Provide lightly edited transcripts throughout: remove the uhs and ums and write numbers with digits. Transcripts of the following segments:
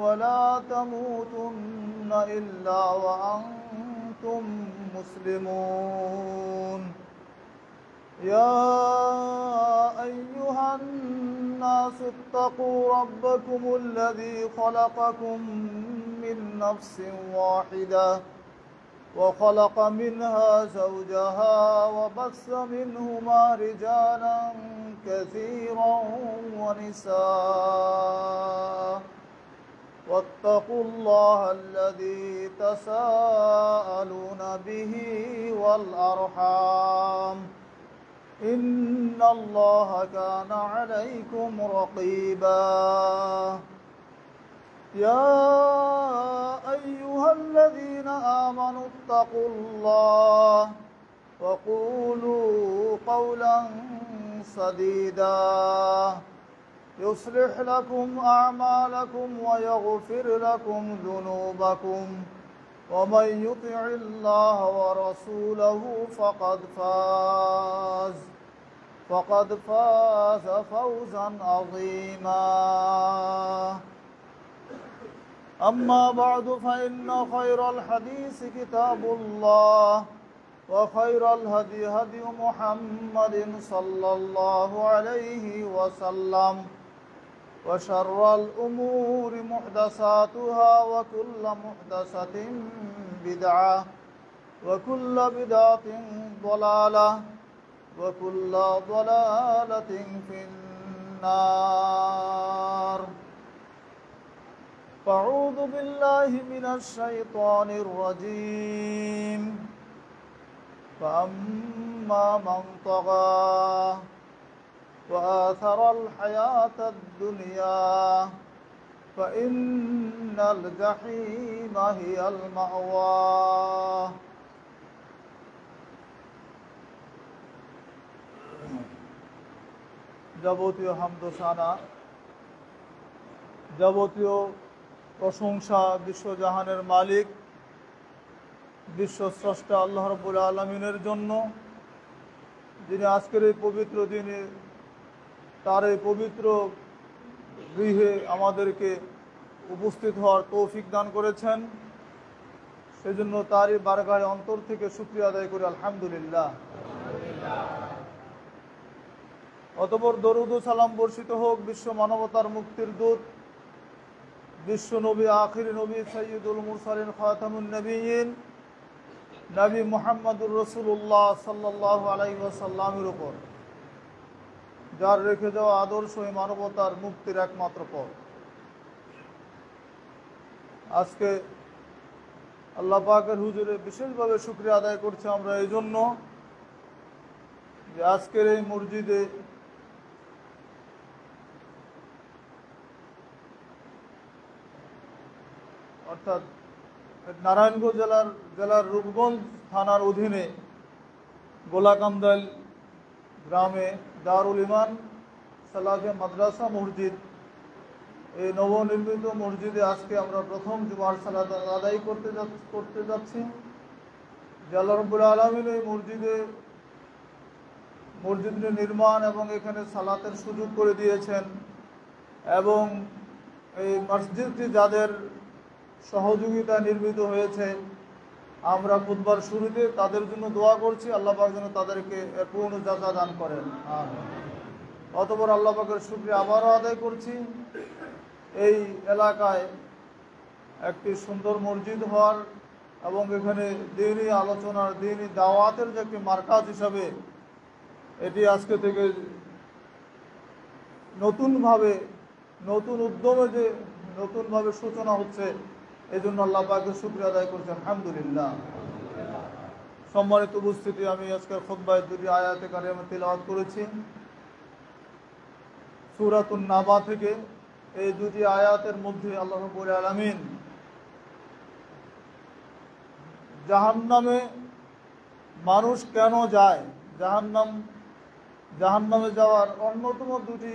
ولا تموتن إلا وأنتم مسلمون يا أيها الناس اتقوا ربكم الذي خلقكم من نفس واحدة وخلق منها زوجها وبث منهما رجالا كثيرا ونساء واتقوا الله الذي تساءلون به والأرحام إن الله كان عليكم رقيبا يا أيها الذين آمنوا اتقوا الله وقولوا قولا سديدا يصلح لكم أعمالكم ويغفر لكم ذنوبكم ومن يطع الله ورسوله فقد فاز فوزا عظيما أما بعد فإن خير الحديث كتاب الله وخير الهدي هدي محمد صلى الله عليه وسلم وشر الأمور محدثاتها وكل محدثة بدعة وكل بدعة ضلالة وكل ضلالة في النار فأعوذ بالله من الشيطان الرجيم فأما من طغى وآثر الحياة الدنيا فإن الجحيم هي المأوى যাবতীয় হামদ ও সানা, যাবতীয় প্রশংসা বিশ্বজাহানের মালিক বিশ্বস্রষ্টা আল্লাহ রাব্বুল আলামিনের জন্য, যিনি আজকের এই পবিত্র দিনে তার এই পবিত্র গৃহে আমাদেরকে উপস্থিত হওয়ার তৌফিক দান করেছেন। সেজন্য তারই বারগাহে অন্তর থেকে শুকরিয়া আদায় করি, আলহামদুলিল্লাহ। অতঃপর দরুদ ও সালাম বর্ষিত হোক বিশ্ব মানবতার মুক্তির দূত, বিশ্ব নবী, আখির নবী, সাইয়্যিদুল মুরসালিন, খাতামুন নবিয়্যিন, নবী মুহাম্মদুর রাসূলুল্লাহ সাল্লাল্লাহু আলাইহি ওয়াসাল্লামের উপর, যার রেখে যাওয়া আদর্শ এই মানবতার মুক্তির একমাত্র পথ। আজকে আল্লাহ পাকের হুজুরে বিশেষভাবে শুকরিয়া আদায় করছি আমরা এই জন্য যে আজকের এই মসজিদে অর্থাৎ নারায়ণগঞ্জ জেলার রূপগঞ্জ থানার অধীনে গোলাকান্দাল গ্রামে দারুল ইমান সালাফিয়া মাদ্রাসা মসজিদ, এই নবনির্মিত মসজিদে আজকে আমরা প্রথম জুমার সালাত আদায় করতে যাচ্ছি। আল্লাহ রাব্বুল আলামিন এই মসজিদের নির্মাণ এবং এখানে সালাতের সুযোগ করে দিয়েছেন, এবং এই মসজিদটি যাদের সহযোগিতা নির্মিত হয়েছে, আমরা খুতবার শুরুতে তাদের জন্য দোয়া করছি, আল্লাহ পাক যেন তাদেরকে এর পূর্ণ জাযা দান করেন। অতঃপর আল্লাহ পাকের শুকরিয়া আবারও আদায় করছি এই এলাকায় একটি সুন্দর মসজিদ হওয়ার এবং এখানে দ্বীনি আলোচনার, দ্বীনি দাওয়াতের যে একটি মার্কাজ হিসাবে এটি আজকে থেকে নতুন উদ্যমে যে নতুনভাবে সূচনা হচ্ছে, এই জন্য আল্লাহ পাকের শুকরিয়া আদায় করছি, আলহামদুলিল্লাহ। সম্মানিত উপস্থিতি, আমি আজকের খুতবায় দুটি আয়াতে কারিমা তিলাওয়াত করেছি সূরাতুন নাবা থেকে। এই দুটি আয়াতের মধ্যে আল্লাহ রাব্বুল আলামিন জাহান্নামে মানুষ কেন যায়, জাহান্নামে যাওয়ার অন্যতম দুটি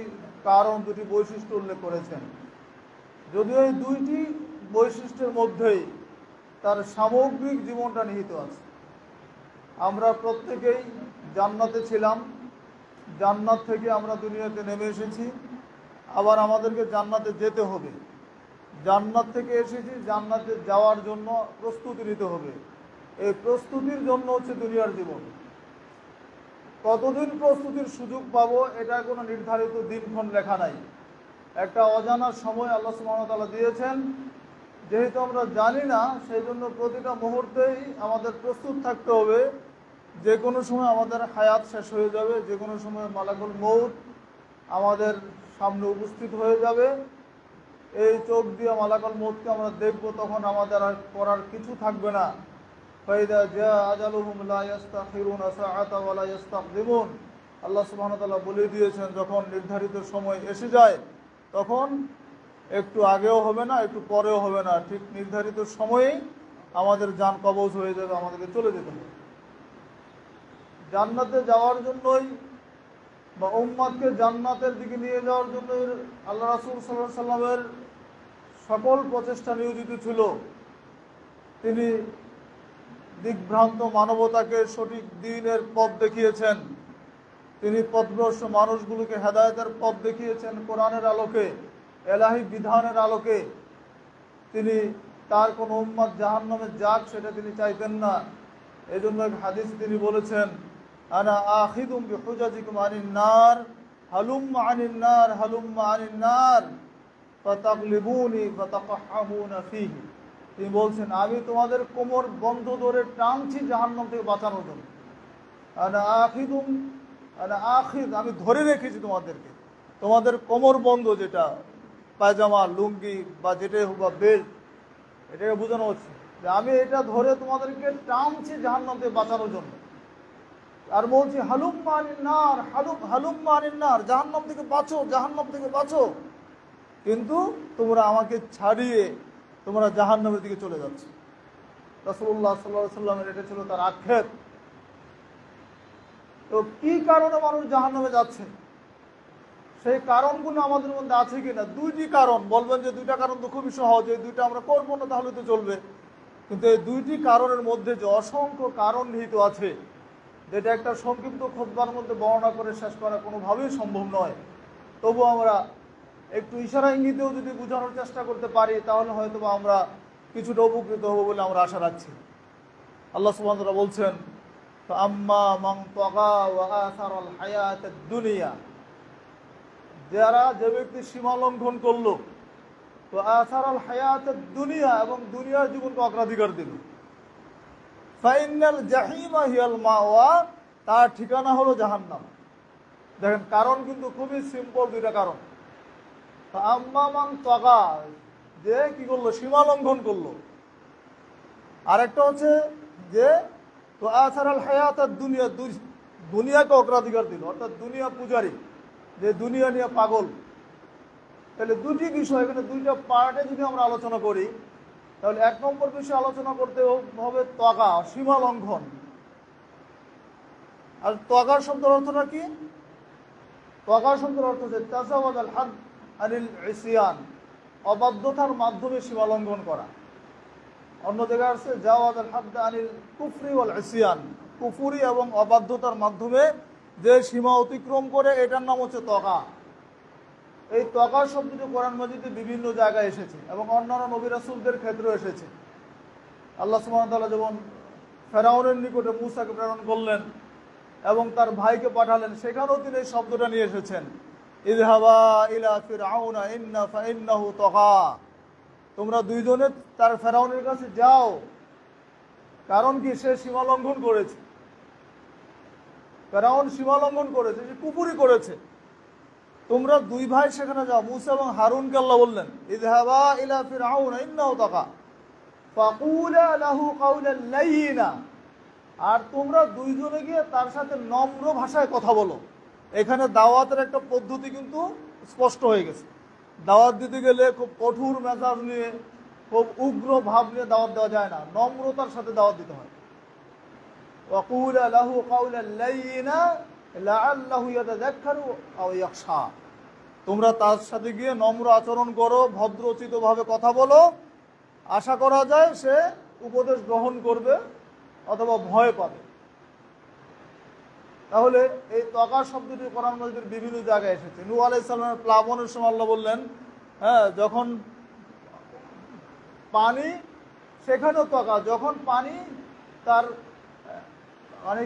কারণ, দুটি বৈশিষ্ট্য উল্লেখ করেছেন। যদিও এই দুইটি বৈশিষ্ট্যের মধ্যেই তার সামগ্রিক জীবনটা নিহিত আছে। আমরা প্রত্যেকেই জান্নাতে ছিলাম, জান্নাত থেকে আমরা দুনিয়াতে নেমে এসেছি, আবার আমাদেরকে জান্নাতে যেতে হবে। জান্নাত থেকে এসেছি, জান্নাতে যাওয়ার জন্য প্রস্তুতি নিতে হবে। এই প্রস্তুতির জন্য হচ্ছে দুনিয়ার জীবন। কতদিন প্রস্তুতির সুযোগ পাবো এটা কোনো নির্ধারিত দিনক্ষণ লেখা নাই। একটা অজানা সময় আল্লাহ সুবহানাহু ওয়া তাআলা দিয়েছেন। যেহেতু আমরা জানি না, সেই জন্য প্রতিটা মুহূর্তেই আমাদের প্রস্তুত থাকতে হবে। যে কোনো সময় আমাদের হায়াত শেষ হয়ে যাবে, যে কোনো সময় মালাকুল মউত আমাদের সামনে উপস্থিত হয়ে যাবে। এই চোখ দিয়ে মালাকুল মউতকে আমরা দেখব, তখন আমাদের আর করার কিছু থাকবে না। ফাইদা জাআ আজালুহুম লা ইস্তাখিরুনা সাআতা ওয়া লা ইস্তাকদিমুন। আল্লাহ সুবহানাহু ওয়া তাআলা বলে দিয়েছেন, যখন নির্ধারিত সময় এসে যায় তখন একটু আগেও হবে না, একটু পরেও হবে না, ঠিক নির্ধারিত সময়েই আমাদের জান কবজ হয়ে যাবে, আমাদেরকে চলে যেতে হবে। জান্নাতে যাওয়ার জন্যই বা উম্মতকে জান্নাতের দিকে নিয়ে যাওয়ার জন্যই আল্লাহ রাসূল সাল্লাল্লাহু আলাইহি সাল্লামের সকল প্রচেষ্টা নিয়োজিত ছিল। তিনি দিকভ্রান্ত মানবতাকে সঠিক দ্বীনের পথ দেখিয়েছেন। তিনি পথভ্রষ্ট মানুষগুলোকে হেদায়েতের পথ দেখিয়েছেন কোরআনের আলোকে, এলাহি বিধানের আলোকে। তিনি তার কোনো উম্মত জাহান্নামে যাক সেটা তিনি চাইতেন না। এই জন্য এক হাদিস তিনি বলেছেন, আনা আখিদুম বিহুজাজিকুম আনিন নার হালুম্মা আনিন নার হালুম্মা আনিন নার ফাতাগলিবুনি ফাতাকহামুনা ফীহি। তিনি বলছেন, আমি তোমাদের কোমর বন্ধ ধরে টানছি জাহান্নাম থেকে বাঁচানোর জন্য। আনা আখিদ, আমি ধরে রেখেছি তোমাদেরকে। তোমাদের কোমর বন্ধ, যেটা পায়জামা, লুঙ্গি বা যেটাই হোক বা বেল্ট, এটাকে বোঝানো হচ্ছে যে আমি এটা ধরে তোমাদেরকে টানছি জাহান্নাম থেকে বাঁচানোর জন্য। আর বলছি হালুম্মা আনিন নার, হালুম্মা আনিন নার, জাহান্নাম থেকে বাঁচো, জাহান্নাম থেকে বাঁচো। কিন্তু তোমরা আমাকে ছাড়িয়ে তোমরা জাহান্নামের দিকে চলে যাচ্ছ। রাসূলুল্লাহ সাল্লাল্লাহু আলাইহি সাল্লামের এটা ছিল তার আক্ষেপ। তো কি কারণে মানুষ জাহান্নামে যাচ্ছে, সেই কারণগুলো আমাদের মধ্যে আছে কিনা? দুইটি কারণ। বলবেন যে দুইটা কারণ তো খুবই সহজ, এই দুইটা আমরা করবো না তাহলে তো চলবে। কিন্তু এই দুইটি কারণের মধ্যে যে অসংখ্য কারণ নিহিত আছে, যেটা একটা সংক্ষিপ্ত খুতবার মধ্যে বর্ণনা করে শেষ করা কোনোভাবেই সম্ভব নয়। তবু আমরা একটু ইশারা ইঙ্গিতেও যদি বোঝানোর চেষ্টা করতে পারি, তাহলে হয়তো আমরা কিছুটা উপকৃত হব বলে আমরা আশা রাখছি। আল্লাহ সুবহানাহু ওয়া তাআলা বলছেন, ফাআম্মা মান তাগা ওয়া আসারাল হায়াতাদ দুনিয়া, যে ব্যক্তি সীমা লঙ্ঘন করলো, তো আসারাল হায়াতাদ দুনিয়া, এবং দুনিয়ার জীবনকে অগ্রাধিকার দিল, ফাইনাল জাহিমা হিয়াল মাওয়া, তার ঠিকানা হলো জাহান্নাম। দেখেন, কারণ কিন্তু খুবই সিম্পল, দুইটা কারণ। আম্মা মান তাগা, যে কি করলো, সীমা লঙ্ঘন করলো। আরেকটা হচ্ছে যে তো আসারাল হায়াতাদ দুনিয়া, দুনিয়াকে অগ্রাধিকার দিল, অর্থাৎ দুনিয়া পূজারী, যে দুনিয়া নিয়ে পাগল। তাহলে দুটি বিষয়, এখানে দুইটা পার্টে যদি আমরা আলোচনা করি, তাহলে এক নম্বর বিষয় আলোচনা করতে হবে তাগা, সীমা লঙ্ঘন। আর তাগার শব্দের অর্থটা কি? তাগার শব্দের অর্থ হচ্ছে তাজাওয়াজাল হাদ আনিল ইসিয়ান, অবাধ্যতার মাধ্যমে সীমা লঙ্ঘন করা। অন্য জায়গায় আছে জাওয়াজাল হাদ আনিল কুফরি ওয়াল ইসিয়ান, কুফরি এবং অবাধ্যতার মাধ্যমে যে সীমা অতিক্রম করে, এটার নাম হচ্ছে তাগা। এই তাগা শব্দটি কোরআন মাজিদে বিভিন্ন জায়গায় এসেছে এবং অন্যান্য নবী রাসূলদের ক্ষেত্রেও এসেছে। আল্লাহ সুবহানাহু ওয়া তাআলা যেমন ফেরাউনের নিকটে মূসাকে প্রেরণ করলেন এবং তার ভাইকে পাঠালেন, সেখানেও তিনি এই শব্দটা নিয়ে এসেছেন, ইযহাবা ইলা ফিরআউনা ফাইন্নাহু তাগা। তোমরা দুইজনে তার ফেরাউনের কাছে যাও। কারণ কি? সে সীমা লঙ্ঘন করেছে। ফেরাউন সীমা লঙ্ঘন করেছে, সে কুফরি করেছে। তোমরা দুই ভাই সেখানে যাও। মূসা এবং হারুনকে আল্লাহ বললেন, ইযহাবা ইলা ফিরআউনা ইন্নাহু তাগা ফাকুলা লাহু কাওলান লাইয়িনা, আর তোমরা দুইজনে গিয়ে তার সাথে নম্র ভাষায় কথা বলো। এখানে দাওয়াতের একটা পদ্ধতি কিন্তু স্পষ্ট হয়ে গেছে। দাওয়াত দিতে গেলে খুব কঠোর মেজাজ নিয়ে, খুব উগ্র ভাব নিয়ে দাওয়াত দেওয়া যায় না, নম্রতার সাথে দাওয়াত দিতে হয়। ওয়াকুলা লাহু কাওলান লাইয়িনা লাআল্লাহু ইয়াতাযাক্কারু আও ইয়াখশা, তোমরা তার সাথে গিয়ে নম্র আচরণ করো, ভদ্রোচিতভাবে কথা বলো, আশা করা যায় সে উপদেশ গ্রহণ করবে অথবা ভয় পাবে। তাহলে এই তাগা শব্দটি কোরআন মাজিদের বিভিন্ন জায়গায় এসেছে। নূহ আলাইহিস সালামের প্লাবনের সময় আল্লাহ বললেন, যখন পানি সেখানেও ত্বকা, যখন পানি তার মানে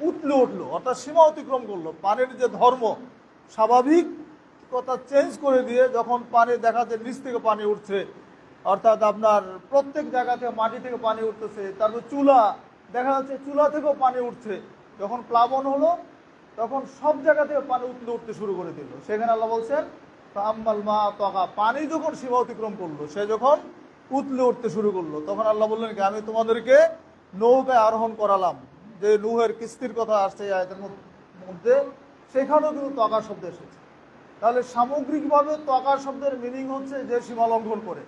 উঠলো অর্থাৎ সীমা অতিক্রম করলো, পানির যে ধর্ম স্বাভাবিকতা চেঞ্জ করে দিয়ে যখন পানি দেখা যায় নিচ থেকে পানি উঠছে, অর্থাৎ আপনার প্রত্যেক জায়গা থেকে মাটি থেকে পানি উঠতেছে, তারপর চুলা দেখা যাচ্ছে চুলা থেকেও পানি উঠছে, যখন প্লাবন হলো তখন সব জায়গা থেকে পানি উঠতে শুরু করে দিল। সেখানে আল্লাহ বলছেন আম্মাল মা ত্বকা, পানি যখন সীমা অতিক্রম করলো, সে যখন উঠতে শুরু করলো, তখন আল্লাহ বললেন কি আমি তোমাদেরকে নৌকায় আরোহণ করালাম, যে নূহের কিস্তির কথা আসছে আয়াতের মধ্যে, সেখানেও কিন্তু ত্বকা শব্দ এসেছে। তাহলে সামগ্রিকভাবে ত্বকা শব্দের মিনিং হচ্ছে যে সীমা লঙ্ঘন করে।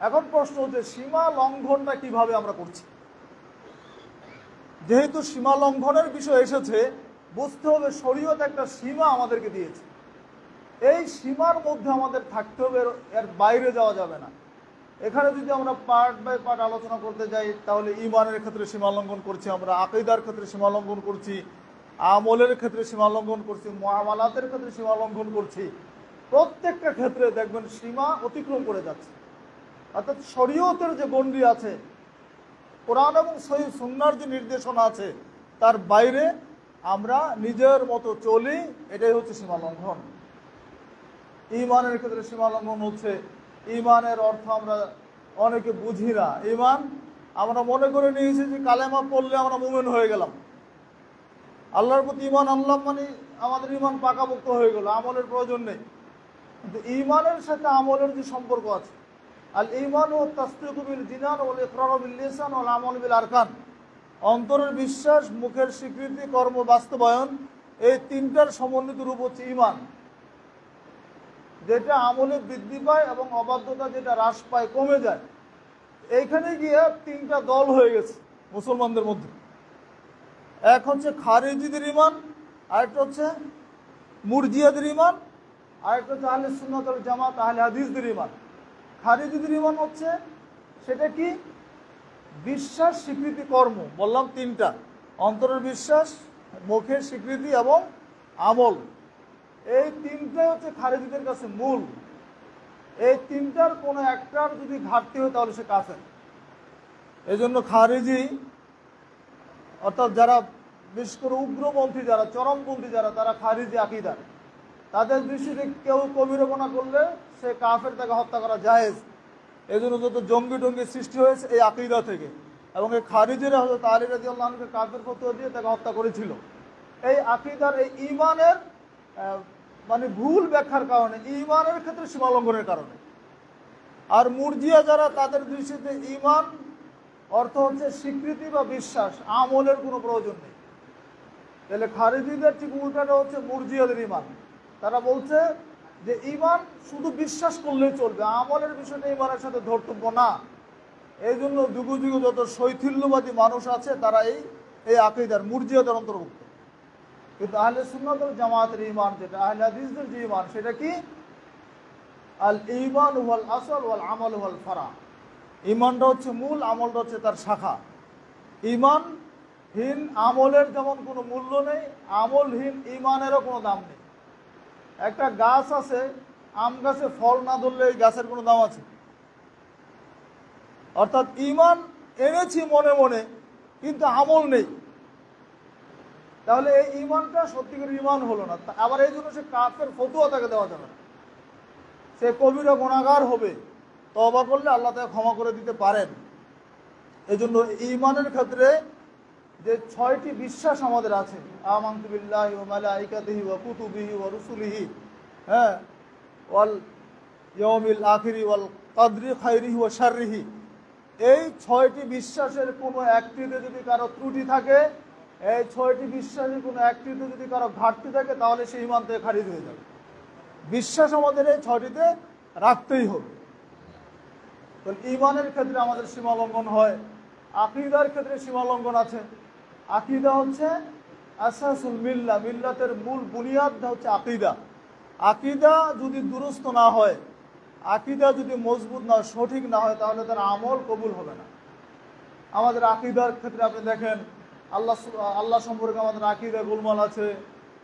এখন প্রশ্ন হচ্ছে সীমা লঙ্ঘনটা কিভাবে আমরা করছি। যেহেতু সীমা লঙ্ঘনের বিষয় এসেছে, বুঝতে হবে শরীয়ত একটা সীমা আমাদেরকে দিয়েছে, এই সীমার মধ্যে আমাদের থাকতে হবে, এর বাইরে যাওয়া যাবে না। এখানে যদি আমরা পার্ট বাই পার্ট আলোচনা করতে যাই, তাহলে ঈমানের ক্ষেত্রে সীমা লঙ্ঘন করছি আমরা, আকীদার ক্ষেত্রে সীমা লঙ্ঘন করছি, আমলের ক্ষেত্রে সীমা লঙ্ঘন করছি, মুআমালাতের ক্ষেত্রে সীমা লঙ্ঘন করছি। প্রত্যেকটা ক্ষেত্রে দেখবেন সীমা অতিক্রম করে যাচ্ছে। অর্থাৎ শরীয়তের যে গণ্ডি আছে, কোরআন এবং সহিহ সুন্নাহর যে নির্দেশনা আছে, তার বাইরে আমরা নিজের মতো চলি, এটাই হচ্ছে সীমা লঙ্ঘন। ঈমানের ক্ষেত্রে সীমা লঙ্ঘন হচ্ছে, ঈমানের অর্থ আমরা অনেকে বুঝি না। ঈমান আমরা মনে করে নিয়েছি যে কালেমা পড়লে আমরা মুমিন হয়ে গেলাম, আল্লাহর প্রতি ঈমান আনলাম মানে আমাদের ঈমান পাকাপোক্ত হয়ে গেল, আমলের প্রয়োজন নেই। কিন্তু ঈমানের সাথে আমলের যে সম্পর্ক আছে, আল ঈমান ও তাসদীকু বিল জিনান ওয়াল ইকরারু বিল লিসান ওয়াল আমাল বিল আরকান, অন্তরের বিশ্বাস, মুখের স্বীকৃতি, কর্ম বাস্তবায়ন, এই তিনটার সমন্বিত রূপ হচ্ছে ঈমান, যেটা আমলে বৃদ্ধি পায় এবং অবাধ্যতা যেটা হ্রাস পায়, কমে যায়। এইখানে গিয়ে তিনটা দল হয়ে গেছে মুসলমানদের মধ্যে। এক হচ্ছে খারিজিদের ঈমান, আরেকটা হচ্ছে মুরজিয়াদের ঈমান, আরেকটা হচ্ছে আহলে সুন্নাত ওয়াল জামাত আহলে হাদিসদের ঈমান। খারিজিদের ঈমান হচ্ছে সেটা কি? বিশ্বাস, স্বীকৃতি, কর্ম। বললাম তিনটা, অন্তরের বিশ্বাস, মুখের স্বীকৃতি এবং আমল। এই তিনটাই হচ্ছে খারিজিদের কাছে মূল। এই তিনটার কোনো একটার যদি ঘাটতি হয় তাহলে সে কাফের। এই জন্য খারিজি অর্থাৎ যারা বিশেষ করে উগ্রপন্থী, যারা চরমপন্থী, যারা তারা খারিজি আকীদার, তাদের দৃষ্টিতে কেউ কবিরা গুনাহ করলে সে কাফের, তাকে হত্যা করা জায়েজ। এই জন্য যত জঙ্গি টঙ্গি সৃষ্টি হয়েছে এই আকীদা থেকে, এবং এই খারিজিরা হযরত আলী রাদিয়াল্লাহু আনহুকে কাফের ফতোয়া দিয়ে তাকে হত্যা করেছিল। এই আকীদার, এই ঈমানের মানে ভুল ব্যাখ্যার কারণে, ঈমানের ক্ষেত্রে সীমা লঙ্ঘনের কারণে। আর মুরজিয়া যারা, তাদের দৃষ্টিতে ঈমান অর্থ হচ্ছে স্বীকৃতি বা বিশ্বাস, আমলের কোনো প্রয়োজন নেই। তাহলে খারিজিদের ঠিক উল্টাটা হচ্ছে মুরজিয়াদের ঈমান। তারা বলছে যে ঈমান শুধু বিশ্বাস করলেই চলবে, আমলের বিষয়টা ঈমানের সাথে ধর্তব্য না। এই জন্য যুগে যুগে যত শৈথিল্যবাদী মানুষ আছে তারা এই আকীদার মুরজিয়াদের অন্তর্ভুক্ত। কিন্তু আহলে সুন্নাত ওয়াল জামাতের ঈমান, যেটা আহলে হাদিসদের যে ঈমান, সেটা কি? আল ঈমান ওয়াল আসল ওয়াল আমাল ওয়াল ফারা। ঈমানটা হচ্ছে মূল, আমলটা হচ্ছে তার শাখা। ঈমানহীন আমলের যেমন কোনো মূল্য নেই, আমলহীন ঈমানেরও কোনো দাম নেই। একটা গাছ আছে, আম গাছে ফল না ধরলে এই গাছের কোনো দাম আছে? অর্থাৎ ঈমান এনেছি মনে মনে, কিন্তু আমল নেই, তাহলে এই ঈমানটা সত্যিকার ঈমান হলো না। আবার এই জন্য সে কাফের ফতোয়া তাকে দেওয়া যাবে না, সে কবিরা গুনাহগার হবে। তওবা করলে আল্লাহ তাকে ক্ষমা করে দিতে পারেন। এই জন্য ঈমানের ক্ষেত্রে যে 6টি বিশ্বাস আমাদের আছে, আমানতু বিল্লাহি ওয়া মালাইকাতিহি ওয়া কুতুবিহি ওয়া রুসুলিহি, হ্যাঁ, ওয়াল ইয়াউমিল আখিরি ওয়াল কদরি খাইরিহি ওয়া শাররিহি, এই 6টি বিশ্বাসের কোনো একটিতে যদি কারো ত্রুটি থাকে, এই 6টি বিশ্বাসের কোনো একটিতে যদি কারো ঘাটতি থাকে, তাহলে সেই ঈমান থেকে খারিজ হয়ে যাবে। বিশ্বাস আমাদের এই 6টিতে রাখতেই হবে। তো ঈমানের ক্ষেত্রে আমাদের সীমা লঙ্ঘন হয়, আকীদার ক্ষেত্রে সীমা লঙ্ঘন আছে। আকীদা হচ্ছে আসাসুল মিল্লাহ, মিল্লাতের মূল বুনিয়াদ হচ্ছে আকীদা। আকীদা যদি দুরুস্ত না হয়, আকীদা যদি মজবুত না, সঠিক না হয়, তাহলে তার আমল কবুল হবে না। আমাদের আকীদার ক্ষেত্রে আপনি দেখেন, আল্লাহ সম্পর্কে আমাদের আকীদা গোলমাল আছে,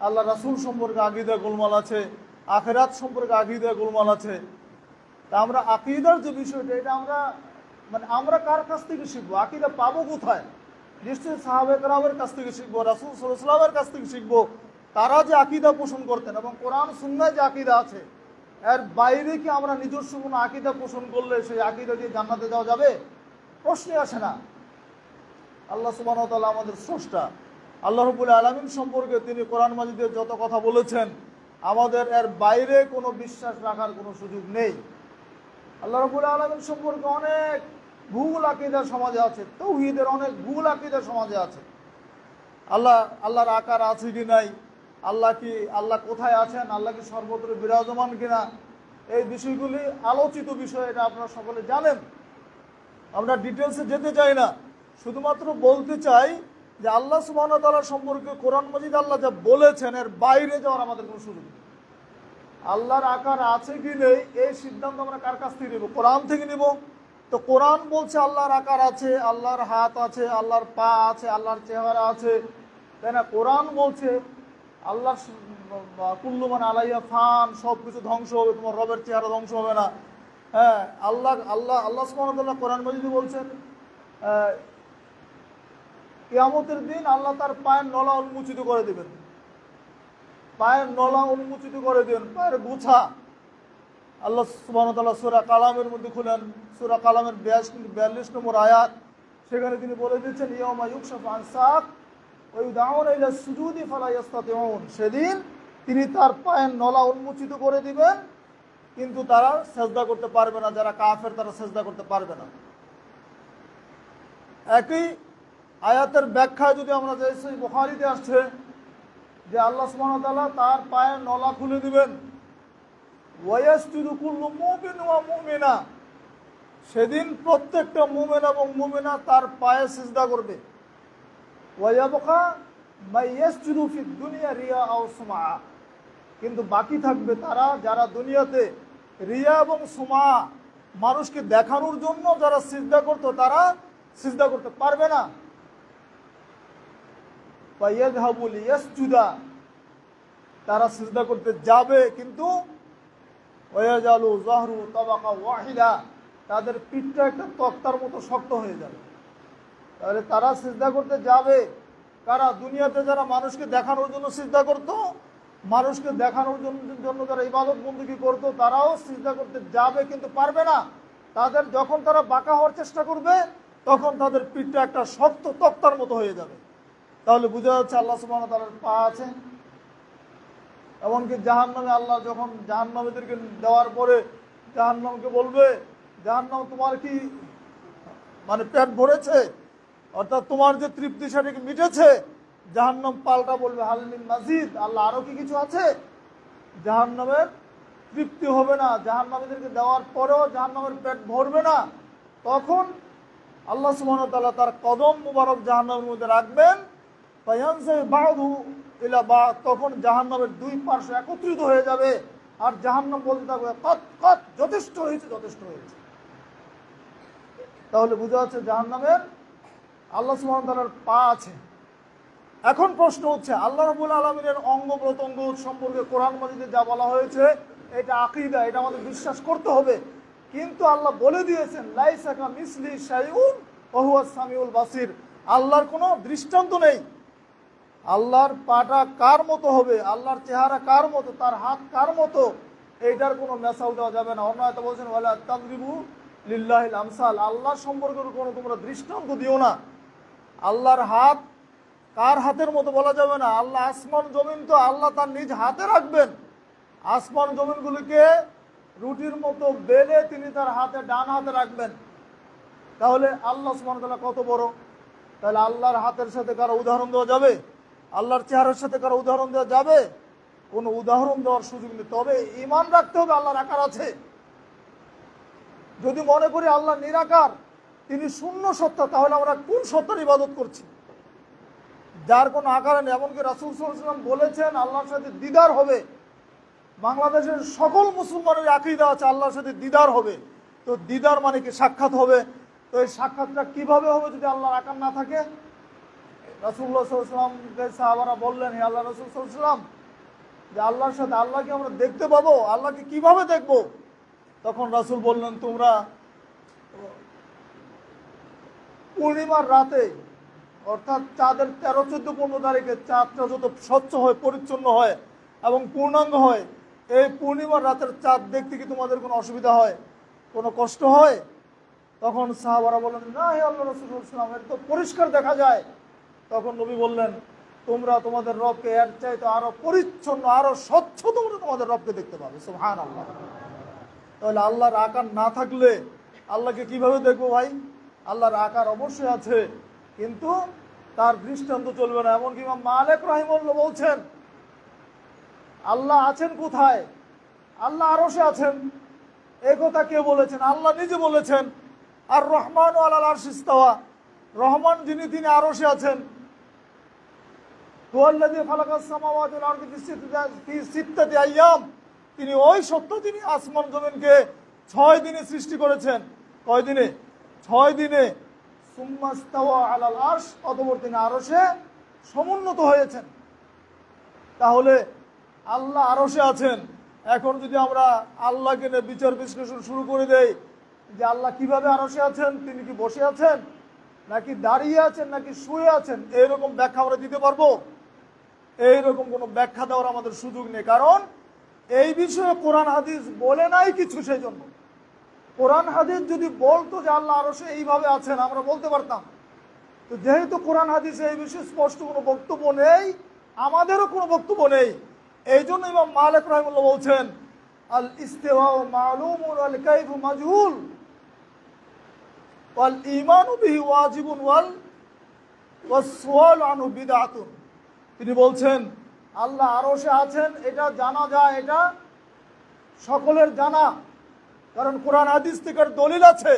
আল্লাহ রাসূল সম্পর্কে আকীদা গোলমাল আছে, আখিরাত সম্পর্কে আকীদা গোলমাল আছে। তা আমরা আকীদার যে বিষয়টা, এটা আমরা মানে আমরা কার কাছ থেকে শিখবো, আকীদা পাবো কোথায়? নিশ্চয়ই সাহাবায়ে কেরামের কাছ থেকে শিখবো, রাসূল সাল্লাল্লাহু আলাইহি ওয়াসাল্লামের কাছ থেকে শিখবো। তারা যে আকীদা পোষণ করতেন এবং কোরআন সুন্নায় যে আকীদা আছে, এর বাইরে কি আমরা নিজস্ব কোনো আকীদা পোষণ করলে সেই আকীদা দিয়ে জান্নাতে যাওয়া যাবে? প্রশ্নই আসে না। আল্লাহ সুবহানাহু ওয়া তাআলা আমাদের স্রষ্টা। আল্লাহ রাব্বুল আলামিন সম্পর্কে তিনি কোরআন মাজিদে যত কথা বলেছেন, আমাদের এর বাইরে কোনো বিশ্বাস রাখার কোনো সুযোগ নেই। আল্লাহ রাব্বুল আলামিন সম্পর্কে অনেক ভুল আকীদা সমাজে আছে, তাওহীদের অনেক ভুল আকীদা সমাজে আছে। আল্লাহর আকার আছে কি নাই, আল্লাহ কোথায় আছেন, আল্লাহ কি সর্বত্র বিরাজমান কিনা, এই বিষয়গুলি আলোচিত বিষয়, এটা আপনারা সকলে জানেন। আমরা ডিটেলসে যেতে চাই না, শুধুমাত্র বলতে চাই যে আল্লাহ সুবহানাহু ওয়া তাআলা সম্পর্কে কোরআন মাজিদ আল্লাহ যা বলেছেন এর বাইরে যাওয়ার আমাদের কোনো সুযোগ নেই। আল্লাহর আকার আছে কি নেই এই সিদ্ধান্ত আমরা কার কাছ থেকে নেব? কোরআন থেকে নেব। তো কোরআন বলছে আল্লাহর আকার আছে, আল্লাহর হাত আছে, আল্লাহর পা আছে, আল্লাহর চেহারা আছে, তাই না? কোরআন বলছে আল্লাহ কুল্লু মান আলাইহা ফান, সব কিছু ধ্বংস হবে, তোমার রবের চেহারা ধ্বংস হবে না। হ্যাঁ, আল্লাহ সুবহানাহু ওয়া তাআলা কোরআন মাজিদে বলছেন কিয়ামতের দিন আল্লাহ তার পায়ের নলা উন্মোচিত করে দেবেন, পায়ের নলা উন্মোচিত করে দেবেন, পায়ের গুছা। আল্লাহ সুবহানাহু ওয়া তাআলা সূরা কালামের মধ্যে খুলেন, সূরা কালামের 42 নম্বর আয়াত, সেখানে তিনি বলে দিচ্ছেন ইয়াউমা ইউকশাফু আন সাক ওয়া ইউদাউনা ইলা সুজুদি ফালা ইস্তাতিউন। সেদিন তিনি তার পায়ের নলা উন্মোচিত করে দিবেন, কিন্তু তারা সেজদা করতে পারবে না, যারা কাফের তারা সেজদা করতে পারবে না। একই আয়াতের ব্যাখ্যায় যদি আমরা যাই, সহিহ বুখারীতে আসছে যে আল্লাহ সুবহানাহু ওয়া তাআলা তার পায়ের নলা খুলে দিবেন, ওয়ায়াসজুদু কুল্লু মুমিন ওয়া মুমিনা, সেদিন প্রত্যেকটা মুমিন এবং মুমিনা তার পায়ে সিজদা করবে। ওয়ায়াবকা মাইয়াসজুদু ফিদ দুনিয়া রিয়া আও সুমআ, কিন্তু বাকি থাকবে তারা যারা দুনিয়াতে রিয়া এবং সুমা, মানুষকে দেখানোর জন্য যারা সিজদা করত, তারা সিজদা করতে পারবে না। ওয়ায়াযহাবু লিয়াসজুদা, তারা সিজদা করতে যাবে, কিন্তু ওয়ায়াজালু যাহরু তাবাকা ওয়াহিদা, তাদের পিঠটা একটা তক্তার মতো শক্ত হয়ে যাবে। তাহলে তারা সিজদা করতে যাবে কারা? দুনিয়াতে যারা মানুষকে দেখানোর জন্য সিজদা করত, মানুষকে দেখানোর জন্য যারা ইবাদত বন্দেগী করত, তারাও সিজদা করতে যাবে, কিন্তু পারবে না। তাদের যখন তারা বাঁকা হওয়ার চেষ্টা করবে, তখন তাদের পিঠটা একটা শক্ত তক্তার মতো হয়ে যাবে। তাহলে বোঝা যাচ্ছে আল্লাহ সুবহানাহু ওয়া তাআলার পা আছে। এমনকি জাহান্নামে আল্লাহ যখন জাহান্নামীদেরকে দেওয়ার পরে জাহান্নামকে বলবে, জাহান্নাম তোমার কি মানে পেট ভরেছে, অর্থাৎ তোমার যে তৃপ্তি সেটা কি মিটেছে? জাহান্নাম পাল্টা বলবে হাল মিন মাজিদ, আল্লাহ আরো কি কিছু আছে? জাহান্নামের তৃপ্তি হবে না, জাহান্নামীদেরকে দেওয়ার পরেও জাহান্নামের পেট ভরবে না। তখন আল্লাহ সুবহানাহু ওয়া তাআলা তার কদম মুবারক জাহান্নামের মধ্যে রাখবেন, ফায়ানসাই বা'দু ইলা বা'দ, তখন জাহান্নামের দুই পার্শ্ব একত্রিত হয়ে যাবে, আর জাহান্নাম বলতে থাকবে কত কত, যথেষ্ট হয়েছে, যথেষ্ট হয়েছে। তাহলে বোঝা যাচ্ছে জাহান্নামের আল্লাহ সুবহানাহু ওয়া তাআলার পা আছে। এখন প্রশ্ন হচ্ছে, আল্লাহ রাব্বুল আলামিনের অঙ্গ প্রত্যঙ্গ সম্পর্কে কোরআন মাজিদে যা বলা হয়েছে এটা আকীদা, এটা আমাদের বিশ্বাস করতে হবে। কিন্তু আল্লাহ বলে দিয়েছেন লাইসা কামিসলি শাইউন ওয়া হুয়াস সামিউল বাসির, আল্লাহর কোনো দৃষ্টান্ত নেই। আল্লাহর পাটা কার মতো হবে, আল্লাহর চেহারা কার মতো, তার হাত কার মতো, এইটার কোনো মেসাল দেওয়া যাবে না। অন্য আয়াতে বলছেন ওয়ালা তাদরিবু লিল্লাহিল আমসাল, আল্লাহ সম্পর্কে কোনো তোমরা দৃষ্টান্ত দিও না। আল্লাহর হাত কার হাতের মতো বলা যাবে না। আল্লাহ আসমান জমিন তো আল্লাহ তার নিজ হাতে রাখবেন, আসমান জমিনগুলিকে রুটির মতো বেলে তিনি তার হাতে ডান হাতে রাখবেন। তাহলে আল্লাহ সুবহানাহু ওয়া তাআলা কত বড়। তাহলে আল্লাহর হাতের সাথে কারো উদাহরণ দেওয়া যাবে? আল্লাহর চেহারার সাথে কারো উদাহরণ দেওয়া যাবে? কোনো উদাহরণ দেওয়ার সুযোগ নেই। তবে ঈমান রাখতে হবে আল্লাহর আকার আছে। যদি মনে করি আল্লাহ নিরাকার, তিনি শূন্য সত্তা, তাহলে আমরা কোন সত্তার ইবাদত করছি যার কোনো আকার নেই? এমনকি রাসূল সাল্লাল্লাহু আলাইহি ওয়াসাল্লাম বলেছেন আল্লাহর সাথে দিদার হবে। বাংলাদেশের সকল মুসলমানের আকীদা আছে আল্লাহর সাথে দিদার হবে। তো দিদার মানে কি? সাক্ষাৎ হবে। তো এই সাক্ষাৎটা কিভাবে হবে যদি আল্লাহর আকার না থাকে? রাসূলুল্লাহ সাল্লাল্লাহু আলাইহি ওয়াসাল্লামকে সাহাবারা বললেন, হে আল্লাহ রাসূল সাল্লাল্লাহু আলাইহি ওয়াসাল্লাম, যে আল্লাহর সাথে আল্লাহকে আমরা দেখতে পাবো, আল্লাহকে কিভাবে দেখবো? তখন রাসূল বললেন, তোমরা পূর্ণিমার রাতে অর্থাৎ চাঁদের 13, 14, 15 তারিখে চাঁদটা যত স্বচ্ছ হয়, পরিচ্ছন্ন হয় এবং পূর্ণাঙ্গ হয়, এই পূর্ণিমার রাতের চাঁদ দেখতে কি তোমাদের কোনো অসুবিধা হয়, কোনো কষ্ট হয়? তখন সাহাবারা বললেন, না হে আল্লাহ রাসূল সাল্লাল্লাহু আলাইহি ওয়াসাল্লাম, এটা তো পরিষ্কার দেখা যায়। তখন নবী বললেন, তোমরা তোমাদের রবকে এর চাইতে আরো পরিচ্ছন্ন, আরো স্বচ্ছ তোমরা তোমাদের রবকে দেখতে পাবে। সুবহানাল্লাহ। তাহলে আল্লাহর আকার না থাকলে আল্লাহকে কিভাবে দেখবো ভাই? আল্লাহর আকার অবশ্যই আছে, কিন্তু তার দৃষ্টান্ত চলবে না। এমনকি ইমাম মালিক রাহিমাহুল্লাহ বলছেন, আল্লাহ আছেন কোথায়? আল্লাহ আরশে আছেন। এই কথা কে বলেছেন? আল্লাহ নিজে বলেছেন, আর রহমান আলাল আরশি ইস্তাওয়া, রহমান যিনি তিনি আরশে আছেন। হুয়াল্লাযী খালাকাস সামাওয়াতি ওয়াল আরদি ফি সিত্তাতি আইয়াম, তিনি ওই সত্য যিনি আসমান জমিনকে 6 দিনে সৃষ্টি করেছেন। কয় দিনে? 6 দিনে। সুম্মা ইস্তাওয়া আলাল আরশ, অতঃপর তিনি আরশে সমুন্নত হয়েছেন। তাহলে আল্লাহ আরশে আছেন। এখন যদি আমরা আল্লাহকে নিয়ে বিচার বিশ্লেষণ শুরু করে দেই যে আল্লাহ কিভাবে আরশে আছেন, তিনি কি বসে আছেন, নাকি দাঁড়িয়ে আছেন, নাকি শুয়ে আছেন, এইরকম ব্যাখ্যা আমরা দিতে পারবো? এইরকম কোনো ব্যাখ্যা দেওয়ার আমাদের সুযোগ নেই, কারণ এই বিষয়ে কোরআন হাদিস বলে নাই কিছু। সেই জন্য কোরআন হাদিস যদি বলতো যে আল্লাহ আরশে এইভাবে আছেন, আমরা বলতে পারতাম। তো যেহেতু কোরআন হাদিসে এই বিষয়ে স্পষ্ট কোনো বক্তব্য নেই, আমাদেরও কোনো বক্তব্য নেই, এই জন্য ইমাম মালিক রাহিমাহুল্লাহ বলছেন, আল ইস্তিওয়া মালুমুন ওয়াল কাইফু মাজহুল ওয়াল ঈমানু বিহি ওয়াজিবুন ওয়াস-সুআলু আনহু বিদআতুন। তিনি বলছেন আল্লাহ আরশে আছেন, এটা জানা যায়, এটা সকলের জানা, কারণ কোরআন হাদিস থেকে দলিল আছে।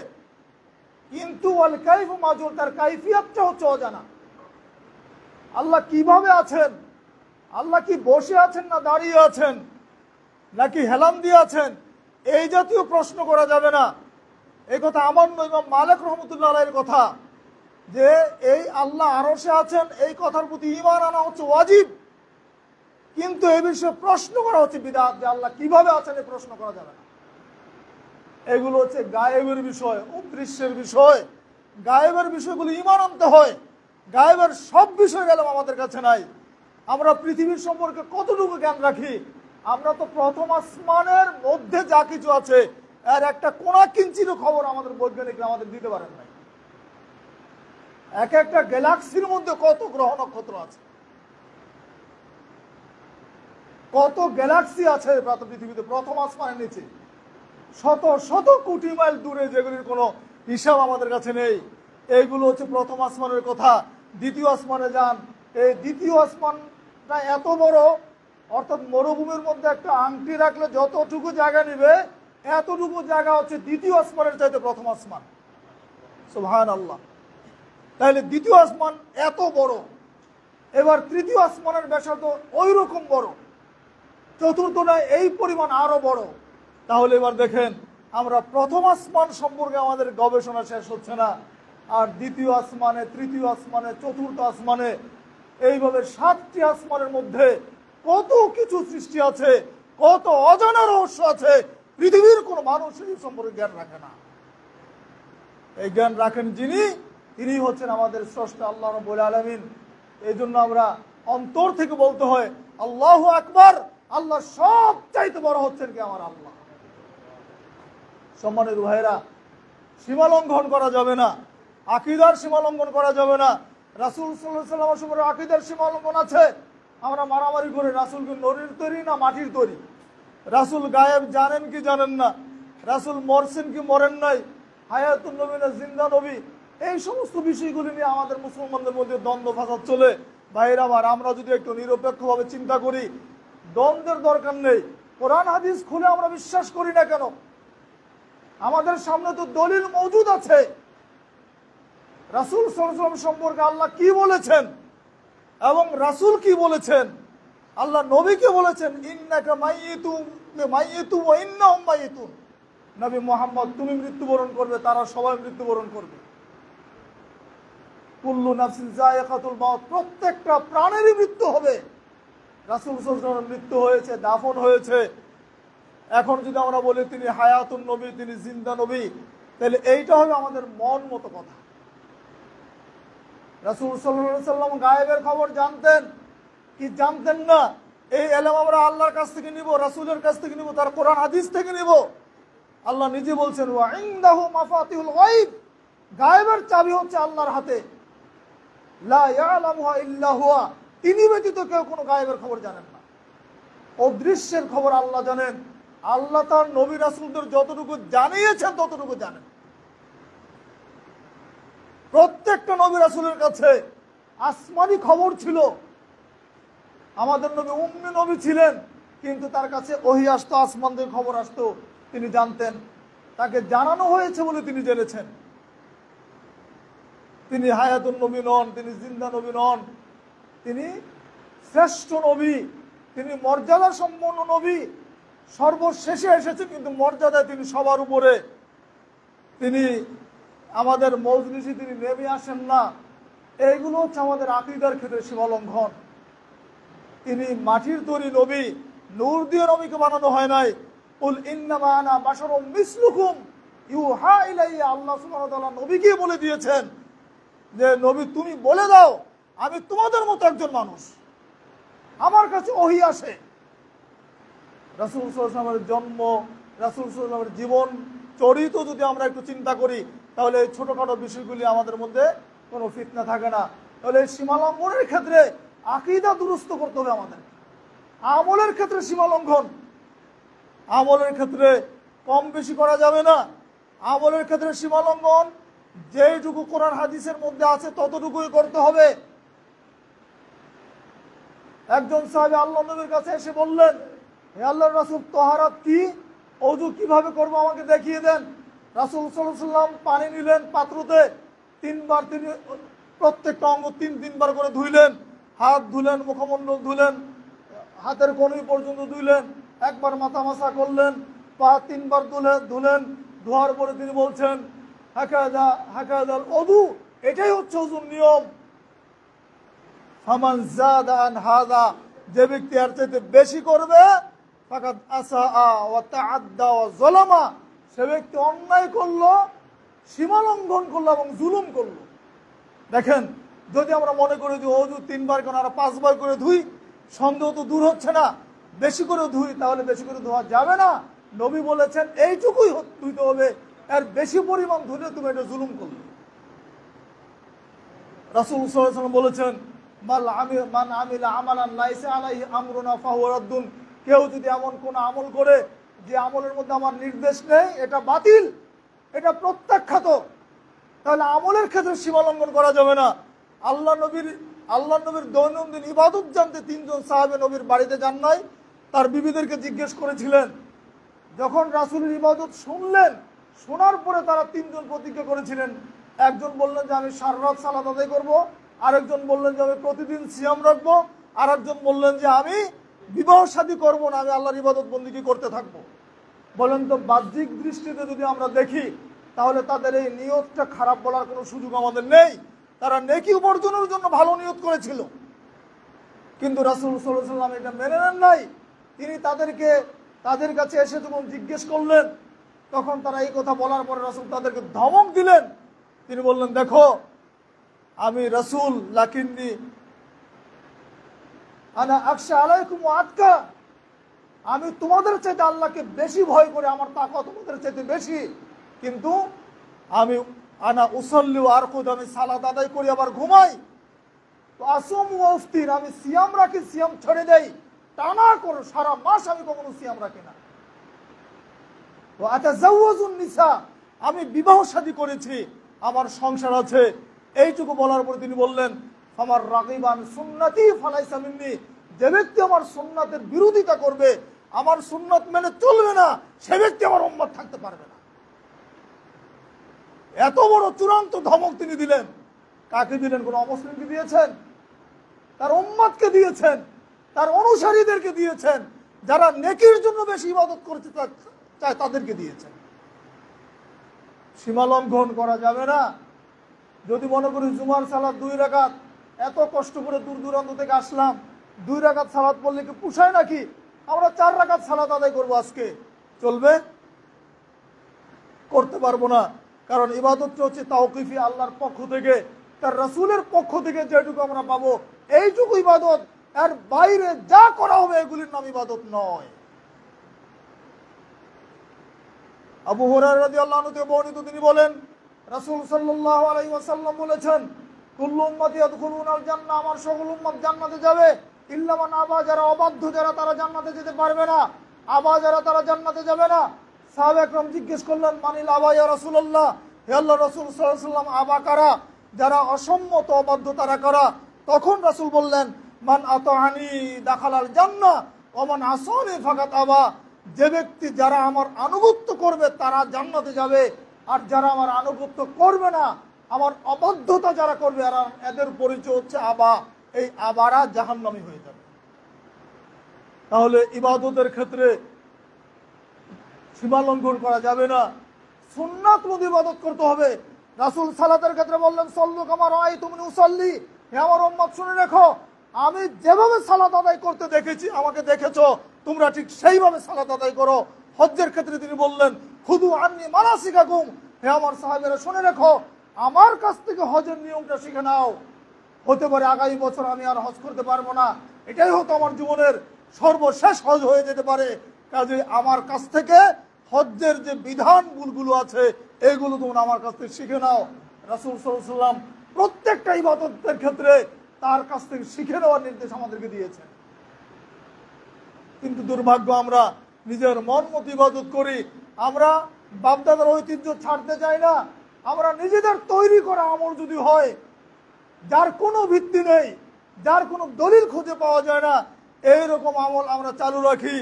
কিন্তু ওয়াল কাইফু মাজহুল, তার কাইফিয়তটা হচ্ছে অজানা। আল্লাহ কিভাবে আছেন, আল্লাহ কি বসে আছেন, না দাঁড়িয়ে আছেন, নাকি হেলান দিয়ে আছেন, এই জাতীয় প্রশ্ন করা যাবে না। এই কথা আমার নয়, ইমাম মালিক রহমতুল্লাহ আলাইহির কথা, যে এই আল্লাহ আরশে আছেন এই কথার প্রতি ঈমান আনা হচ্ছে ওয়াজিব, কিন্তু এই বিষয়ে প্রশ্ন করা হচ্ছে বিদআত, যে আল্লাহ কিভাবে আছেন এই প্রশ্ন করা যাবে না। এগুলো হচ্ছে গায়েবের বিষয়, অদৃশ্যের বিষয়। গায়েবের বিষয়গুলো ঈমান আনতে হয়। গায়েবের সব বিষয় গেলাম আমাদের কাছে নাই। আমরা পৃথিবীর সম্পর্কে কতটুকু জ্ঞান রাখি? আমরা তো প্রথম আসমানের মধ্যে যা কিছু আছে এর একটা কোনা কিঞ্চিত খবর আমাদের বৈজ্ঞানিকরা আমাদের দিতে পারেন নাই। এক একটা গ্যালাক্সির মধ্যে কত গ্রহ নক্ষত্র আছে, কত গ্যালাক্সি আছে পৃথিবীতে, প্রথম আসমানের নিচে শত শত কোটি মাইল দূরে, যেগুলির কোনো হিসাব আমাদের কাছে নেই। এইগুলো হচ্ছে প্রথম আসমানের কথা। দ্বিতীয় আসমানে যান, এই দ্বিতীয় আসমানটা এত বড়, অর্থাৎ মরুভূমির মধ্যে একটা আংটি রাখলে যতটুকু জায়গা নেবে এতটুকু জায়গা হচ্ছে দ্বিতীয় আসমানের চাইতে প্রথম আসমান। সুবহানাল্লাহ। তাহলে দ্বিতীয় আসমান এত বড়, এবার তৃতীয় আসমানের ব্যাসার্ধ ওই রকম বড়, চতুর্থটা এই পরিমাণ আরো বড়। তাহলে এবার দেখেন, আমরা প্রথম আসমান সম্পর্কে আমাদের গবেষণা শেষ হচ্ছে না, আর দ্বিতীয় আসমানে, তৃতীয় আসমানে, চতুর্থ আসমানে, এইভাবে 7টি আসমানের মধ্যে কত কিছু সৃষ্টি আছে, কত অজানা রহস্য আছে, পৃথিবীর কোনো মানুষ এই সম্পর্কে জ্ঞান রাখে না। এই জ্ঞান রাখেন যিনি, তিনি হচ্ছেন আমাদের স্রষ্টা আল্লাহ রাব্বুল আলামিন। এই জন্য আমরা অন্তর থেকে বলতে হয় আল্লাহু আকবার, আল্লাহ সব চাইতে বড় হচ্ছেন কি আমার আল্লাহ। সম্মানিত ভাইরা, সীমা লঙ্ঘন করা যাবে না, আকীদার সীমা লঙ্ঘন করা যাবে না। রাসূল সাল্লাল্লাহু আলাইহি ওয়াসাল্লামের সম্পর্কে আকীদার সীমা লঙ্ঘন আছে। আমরা মারামারি করে রাসূল কি নূরের তৈরি না মাটির তৈরি? রাসূল গায়েব জানেন কি জানেন না? রাসূল মরছেন কি মরেন নাই? হায়াতুন নবী না জিন্দা নবী? এই সমস্ত বিষয়গুলি নিয়ে আমাদের মুসলমানদের মধ্যে দ্বন্দ্ব ফাসাদ চলে। ভাইরা আমার, আমরা যদি একটু নিরপেক্ষভাবে চিন্তা করি, দ্বন্দ্বের দরকার নেই। কোরআন হাদিস খুলে আমরা বিশ্বাস করি না কেন? আমাদের সামনে তো দলিল মজুদ আছে। রাসূল সাল্লাল্লাহু আলাইহি ওয়াসাল্লাম সম্পর্কে আল্লাহ কি বলেছেন এবং রাসূল কি বলেছেন, আল্লাহ নবীকে বলেছেন ইন্নাকা মাইয়িতুন ওয়া ইন্নাহুম মাইয়িতুন। নবী মুহাম্মদ, তুমি মৃত্যুবরণ করবে, তারা সবাই মৃত্যুবরণ করবে। কুল্লু নাফসিন যায়িকাতুল মাউত, প্রত্যেকটা প্রাণেরই মৃত্যু হবে। রাসূল সাল্লাল্লাহু আলাইহি ওয়াসাল্লামের মৃত্যু হয়েছে, দাফন হয়েছে। এখন যদি আমরা বলি তিনি হায়াতুন নবী, তিনি জিন্দা নবী, তাহলে এইটা হবে আমাদের মন মতো কথা। রাসূল সাল্লাল্লাহু আলাইহি সাল্লাম গায়েবের খবর জানতেন কি জানতেন না? এই ইলম আমরা আল্লাহর কাছ থেকে নিব, রাসূলের কাছ থেকে নিব, তার কোরআন হাদিস থেকে নিব। আল্লাহ নিজে বলছেন ওয়া ইনদাহু মাফাতিহুল গায়ব, গায়েবের চাবি হচ্ছে আল্লাহর হাতে। লা ইয়ালামুহা ইল্লা হুয়া, তিনি ব্যতীত কেউ কোনো গায়েবের খবর জানেন না। অদৃশ্যের খবর আল্লাহ জানেন। আল্লাহ তার নবী রাসূলদের যতটুকু জানিয়েছেন ততটুকু জানেন। প্রত্যেকটা নবী রাসূলের কাছে আসমানি খবর ছিল। আমাদের নবী উম্মি নবী ছিলেন, কিন্তু তার কাছে ওহী আসতো, আসমান থেকে খবর আসতো, তিনি জানতেন। তাকে জানানো হয়েছে বলে তিনি জেনেছেন। তিনি হায়াতুন নবী নন, তিনি জিন্দা নবী নন, তিনি শ্রেষ্ঠ নবী, তিনি মর্যাদা সম্পন্ন নবী, সর্বশেষে এসেছে, কিন্তু মর্যাদায় তিনি সবার উপরে। তিনি আমাদের মজলিসে তিনি নেমে আসেন না। এইগুলো হচ্ছে আমাদের আকীদার ক্ষেত্রে সীমালঙ্ঘন। তিনি মাটির তৈরি নবী, নূর দিয়ে নবীকে বানানো হয় নাই। কুল ইন্নামা আনা বাশারুম মিসলুকুম ইউহা ইলাইয়া, আল্লাহ সুবহানাহু ওয়া তাআলা নবীকে বলে দিয়েছেন যে নবী তুমি বলে দাও আমি তোমাদের মতো একজন মানুষ, আমার কাছে ওহী আসে। রাসূল সাল্লাল্লাহু আলাইহি ওয়াসাল্লামের জন্ম, রাসূল সাল্লাল্লাহু আলাইহি ওয়াসাল্লামের জীবন চরিত্র যদি আমরা একটু চিন্তা করি, তাহলে এই ছোটখাটো বিষয়গুলি আমাদের মধ্যে কোনো ফিতনা থাকে না। তাহলে এই সীমালঙ্ঘনের ক্ষেত্রে আকীদা দুরুস্ত করতে হবে আমাদের। আমলের ক্ষেত্রে সীমালঙ্ঘন, আমলের ক্ষেত্রে কম বেশি করা যাবে না। আমলের ক্ষেত্রে সীমালঙ্ঘন যেইটুকু কোরআন হাদিসের মধ্যে আছে ততটুকুই করতে হবে। একজন সাহাবী আল্লাহর নবীর কাছে এসে বললেন, হে আল্লাহর রাসূল, তাহারাত কি, ওযু কিভাবে করব আমাকে দেখিয়ে দেন। রাসূল সাল্লাল্লাহু আলাইহি ওয়াসাল্লাম পানি নিলেন পাত্রতে, তিনবার তিনি প্রত্যেকটা অঙ্গ তিনবার করে ধুইলেন। হাত ধুলেন, মুখমণ্ডল ধুলেন, হাতের কনুই পর্যন্ত ধুইলেন, একবার মাথা মাসা করলেন, পা তিনবার ধুলেন। ধোয়ার পরে তিনি বলছেন হাকাদাল ওযু, এটাই হচ্ছে ওযুর নিয়ম। ফামান যাদা আন হাযা, যে ব্যক্তি এর চাইতে বেশি করবে, ফাকাদ আসা ওয়া তাআদ্দা ওয়া যালামা, সে ব্যক্তি অন্যায় করলো, সীমালঙ্ঘন করলো এবং জুলুম করলো। দেখেন, যদি আমরা মনে করি যে ওযু তিনবার কেন আর পাঁচবার করে ধুই, সন্দেহ তো দূর হচ্ছে না। বেশি করে ধুই, তাহলে বেশি করে ধোয়া যাবে না। নবী বলেছেন এইটুকুই ধুইতে হবে, এর বেশি পরিমাণ ধুলে তুমি এটা জুলুম করলে। রাসূল সাল্লাল্লাহু আলাইহি ওয়াসাল্লাম বলেছেন মান আমিলা আমালান লাইসা আলাইহি আমরুনা ফাহুয়া রাদ্দুন, কেউ যদি এমন কোন আমল করে যে আমলের মধ্যে আমার নির্দেশ নেই, এটা বাতিল, এটা প্রত্যাখ্যাত। তাহলে আমলের ক্ষেত্রে সীমালঙ্ঘন করা যাবে না। আল্লাহ নবীর দৈনন্দিন ইবাদত জানতে তিনজন সাহাবে নবীর বাড়িতে যান নাই, তার বিবিদেরকে জিজ্ঞেস করেছিলেন। যখন রাসূলের ইবাদত শুনলেন, শোনার পরে তারা তিনজন প্রতিজ্ঞা করেছিলেন। একজন বললেন যে আমি সারা রাত সালাত আদায় করবো, আরেকজন বললেন যে আমি প্রতিদিন সিয়াম রাখবো, আর একজন বললেন যে আমি বিবাহ শাদী করবো না, আমি আল্লাহর ইবাদত বন্দেগী করতে থাকবো। বলেন তো, বাহ্যিক দৃষ্টিতে যদি আমরা দেখি, তাহলে তাদের এই নিয়তটা খারাপ বলার কোনো সুযোগ আমাদের নেই। তারা নেকি উপার্জনের জন্য ভালো নিয়ত করেছিল, কিন্তু রাসূল সাল্লাল্লাহু আলাইহি ওয়াসাল্লাম এটা মেনে নেন নাই। তিনি তাদের কাছে এসে যখন জিজ্ঞেস করলেন, তখন তারা এই কথা বলার পরে রাসূল তাদেরকে ধমক দিলেন। তিনি বললেন, দেখো আমি রাসূল, লাকিন্নি আনা আখশা আলাইকুম ওয়া আতকা, আমি তোমাদের চাইতে আল্লাহকে বেশি ভয় করে, আমার তাকওয়া তোমাদের চাইতে বেশি, কিন্তু আমি আনা উসাল্লি ওয়া আরকুদ, আমি সালাত আদায় করি আবার ঘুমাই। তো আসুম ওয়া উফতির, আমি সিয়াম রাখি, সিয়াম ছেড়ে দেই, টানা করে সারা মাস আমি কখনো সিয়াম রাখি না। ও আতাজাওয়াজুন নিসা, আমি বিবাহ শাদী করেছি, আমার সংসার আছে। এইটুকু বলার পর তিনি বললেন, ফামার রাগিবান সুন্নতি ফালাইসা মিন্নি, যে ব্যক্তি আমার সুন্নাতের বিরোধিতা করবে, আমার সুন্নাত মেনে চলবে না, সে ব্যক্তি আমার উম্মত থাকতে পারবে না। এত বড় চূড়ান্ত ধমক তিনি দিলেন। কাকে দিলেন? কোন অমুসলিমকে দিয়েছেন? তার উম্মতকে দিয়েছেন, তার অনুসারীদেরকে দিয়েছেন, যারা নেকির জন্য বেশি ইবাদত করতে চায় তাদেরকে দিয়েছেন। সীমালঙ্ঘন করা যাবে না। যদি মনে করি জুমার সালাত 2 রাকাত, এত কষ্ট করে দূর দূরান্ত থেকে আসলাম, 2 রাকাত সালাত পড়লে কি পুষায় নাকি? আমরা 4 রাকাত সালাত আদায় করবো আজকে, চলবে? করতে পারবো না। কারণ ইবাদতটা হচ্ছে তাওকিফি, আল্লাহর পক্ষ থেকে। তার রাসূলের পক্ষ থেকে যেটুকু আমরা পাবো এইটুকু ইবাদত, এর বাইরে যা করা হবে এগুলির নাম ইবাদত নয়। আবু হুরায়রা রাদিয়াল্লাহু আনহু থেকে বর্ণিত, তিনি বলেন রাসূল সাল্লাল্লাহু আলাইহি ওয়াসাল্লাম বলেছেন, কুল্লু উম্মতি ইয়াদখুলুনাল জান্নাহ, আমার সকল উম্মত জান্নাতে যাবে, ইল্লা মান আবা, যারা অবাধ্য, যারা তারা জান্নাতে যেতে পারবে না। আবা, যারা তারা জান্নাতে যাবে না। সাহাবা একরাম জিজ্ঞেস করলেন, মানিল আবা ইয়া রাসূলুল্লাহ, হে আল্লাহর রাসূল সাল্লাল্লাহু আলাইহি ওয়াসাল্লাম, আবা কারা? যারা অসম্মত, অবাধ্য তারা কারা? তখন রাসূল বললেন, মান আতাআনি দাখালাল জান্নাহ ওয়া মান আসানি ফাকাত আবা, যে ব্যক্তি যারা আমার আনুগত্য করবে তারা জান্নাতে যাবে, আর যারা আমার আনুগত্য করবে না, আমার অবাধ্যতা যারা করবে এদের পরিচয় হচ্ছে আবা, এই আবারা জাহান্নামী হয়ে যাবে। তাহলে ইবাদতের ক্ষেত্রে সীমা লঙ্ঘন করা যাবে না, সুন্নাত মতো ইবাদত করতে হবে। রাসূল সালাতের ক্ষেত্রে বললেন, সল্লু কামা রাআইতুমুনি উসাল্লি, হে আমার উম্মত শুনে রেখো, আমি যেভাবে সালাত আদায় করতে দেখেছি, আমাকে দেখেছো, তোমরা ঠিক সেইভাবে সালাত আদায় করো। হজ্জের ক্ষেত্রে তিনি বললেন, খুদু আন্নি মানাসিকাকুম, হে আমার সাহাবীরা শুনে রেখো, আমার কাছ থেকে হজের নিয়মটা শিখে নাও। হতে পারে আগামী বছর আমি আর হজ করতে পারবো না, এটাই হয়তো আমার জীবনের সর্বশেষ হজ হয়ে যেতে পারে, কাজে আমার কাছ থেকে হজ্জের যে বিধানগুলো আছে এইগুলো তোমরা আমার কাছ থেকে শিখে নাও। রাসূল সাল্লাল্লাহু আলাইহি ওয়াসাল্লাম প্রত্যেকটা ইবাদতের ক্ষেত্রে তার কাছ থেকে শিখে নেওয়ার নির্দেশ আমাদেরকে দিয়েছেন। কিন্তু দুর্ভাগ্য, আমরা নিজের মন মতো ইবাদত করি, আমরা বাপদাদার ঐতিহ্য ছাড়তে চাই না। আমরা নিজেদের তৈরি করা আমল যদি হয়, যার কোনো ভিত্তি নেই, যার কোনো দলিল খুঁজে পাওয়া যায় না, এইরকম আমল আমরা চালু রাখি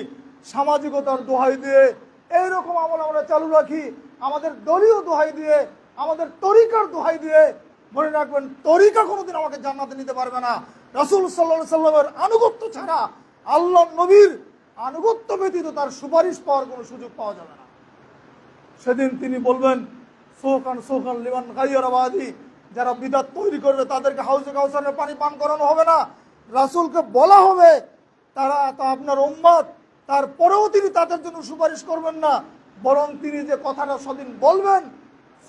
সামাজিকতার দোহাই দিয়ে, এইরকম আমল আমরা চালু রাখি আমাদের দলীয় দোহাই দিয়ে, আমাদের তরিকার দোহাই দিয়ে। মনে রাখবেন, তরিকা কোনোদিন আমাকে জান্নাতে নিতে পারবে না। রাসূল সাল্লাল্লাহু আলাইহি সাল্লামের আনুগত্য ছাড়া, আল্লাহর নবীর আনুগত্য ব্যতীত তার সুপারিশ পাওয়ার কোনো সুযোগ পাওয়া যাবে না। সেদিন তিনি বলবেন, সোকান সোকান লিমান গায়রা বাদি, যারা বিদআত তৈরি করবে তাদেরকে হাউজে কাউসারের পানি পান করানো হবে না। রাসূলকে বলা হবে, তারা তা আপনার উম্মত, তারপরেও তিনি তাদের জন্য সুপারিশ করবেন না, বরং তিনি যে কথাটা সেদিন বলবেন,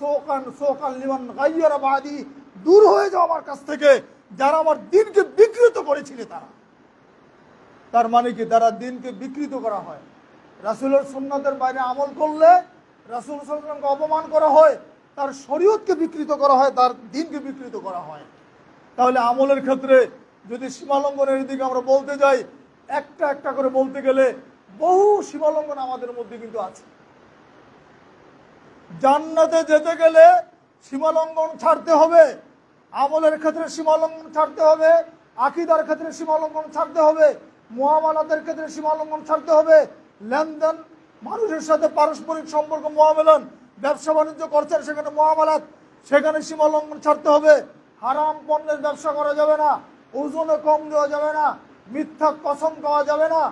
সোকান সোকান লিমান গায়রা বাদি, দূর হয়ে যাও আমার কাছ থেকে যারা আমার দ্বীনকে বিকৃত করেছিল তারা। তার মানে কি, দ্বারা দ্বীনকে বিকৃত করা হয়। রাসূলের সুন্নাতের বাইরে আমল করলে রাসূল সাল্লাল্লাহু আলাইহি ওয়াসাল্লামকে অপমান করা হয়, তার শরীয়তকে বিকৃত করা হয়, তার দ্বীনকে বিকৃত করা হয়। তাহলে আমলের ক্ষেত্রে যদি সীমালঙ্ঘনের দিকে আমরা বলতে যাই, একটা একটা করে বলতে গেলে বহু সীমালঙ্ঘন আমাদের মধ্যে কিন্তু আছে। জান্নাতে যেতে গেলে সীমালঙ্ঘন ছাড়তে হবে, আমলের ক্ষেত্রে সীমালঙ্ঘন ছাড়তে হবে, আকীদার ক্ষেত্রে সীমালঙ্ঘন ছাড়তে হবে, মুআমালাতের ক্ষেত্রে সীমালঙ্ঘন ছাড়তে হবে, লেনদেন, মানুষের সাথে পারস্পরিক সম্পর্ক, মুআমালাত, ব্যবসা বাণিজ্য করছেন সেখানে মুআমালাত, সেখানে সীমালঙ্ঘন ছাড়তে হবে। হারাম পণ্যের ব্যবসা করা যাবে না, ওজনে কম দেওয়া যাবে না, মিথ্যা কসম খাওয়া যাবে না,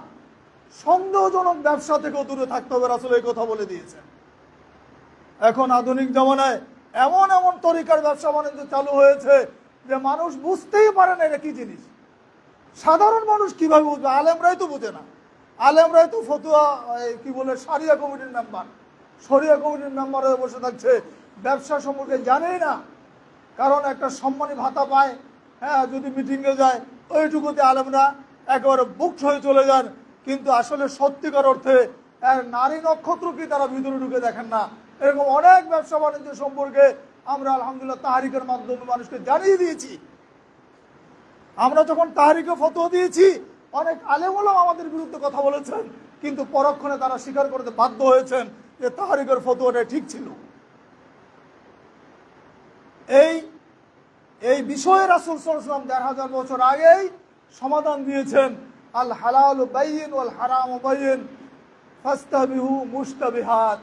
সন্দেহজনক ব্যবসা থেকেও দূরে থাকতে হবে। রাসূল এই কথা বলে দিয়েছেন। এখন আধুনিক জামানায় এমন এমন তরিকার ব্যবসা বাণিজ্য চালু হয়েছে যে মানুষ বুঝতেই পারে না এটা কি জিনিস। সাধারণ মানুষ কিভাবে বুঝবে? আলেমরাই তো বুঝে না, আলেমরাই তো ফতুয়া কি বলে শরিয়া কমিটির মেম্বার, শরিয়া কমিটির মেম্বার হয়ে বসে থাকছে, ব্যবসা সম্পর্কে জানেই না। কারণ একটা সম্মানী ভাতা পায়, হ্যাঁ, যদি মিটিংয়ে যায় ওইটুকুতে আলেমরা একেবারে বুকড হয়ে চলে যান, কিন্তু আসলে সত্যিকার অর্থে নারী নক্ষত্র কি তারা ভিতরে ঢুকে দেখেন না। এরকম অনেক ব্যবসা বাণিজ্য সম্পর্কে আমরা আলহামদুলিল্লাহ তাহরিকের মাধ্যমে মানুষকে জানিয়ে দিয়েছি। আমরা যখন তাহরিকে ফতোয়া দিয়েছি, অনেক আলেম ওলামা আমাদের বিরুদ্ধে কথা বলেছেন, কিন্তু পরক্ষণে তারা স্বীকার করতে বাধ্য হয়েছেন যে তাহরিকের ফতোয়াটা ঠিক ছিল। এই বিষয়ে রাসূল সাল্লাল্লাহু আলাইহি ওয়াসাল্লাম ১৫০০ বছর আগেই সমাধান দিয়েছেন, আল হালালু বাইয়িন ওয়াল হারামু বাইয়িন ফাস্তাবিহু মুশতাবিহাত।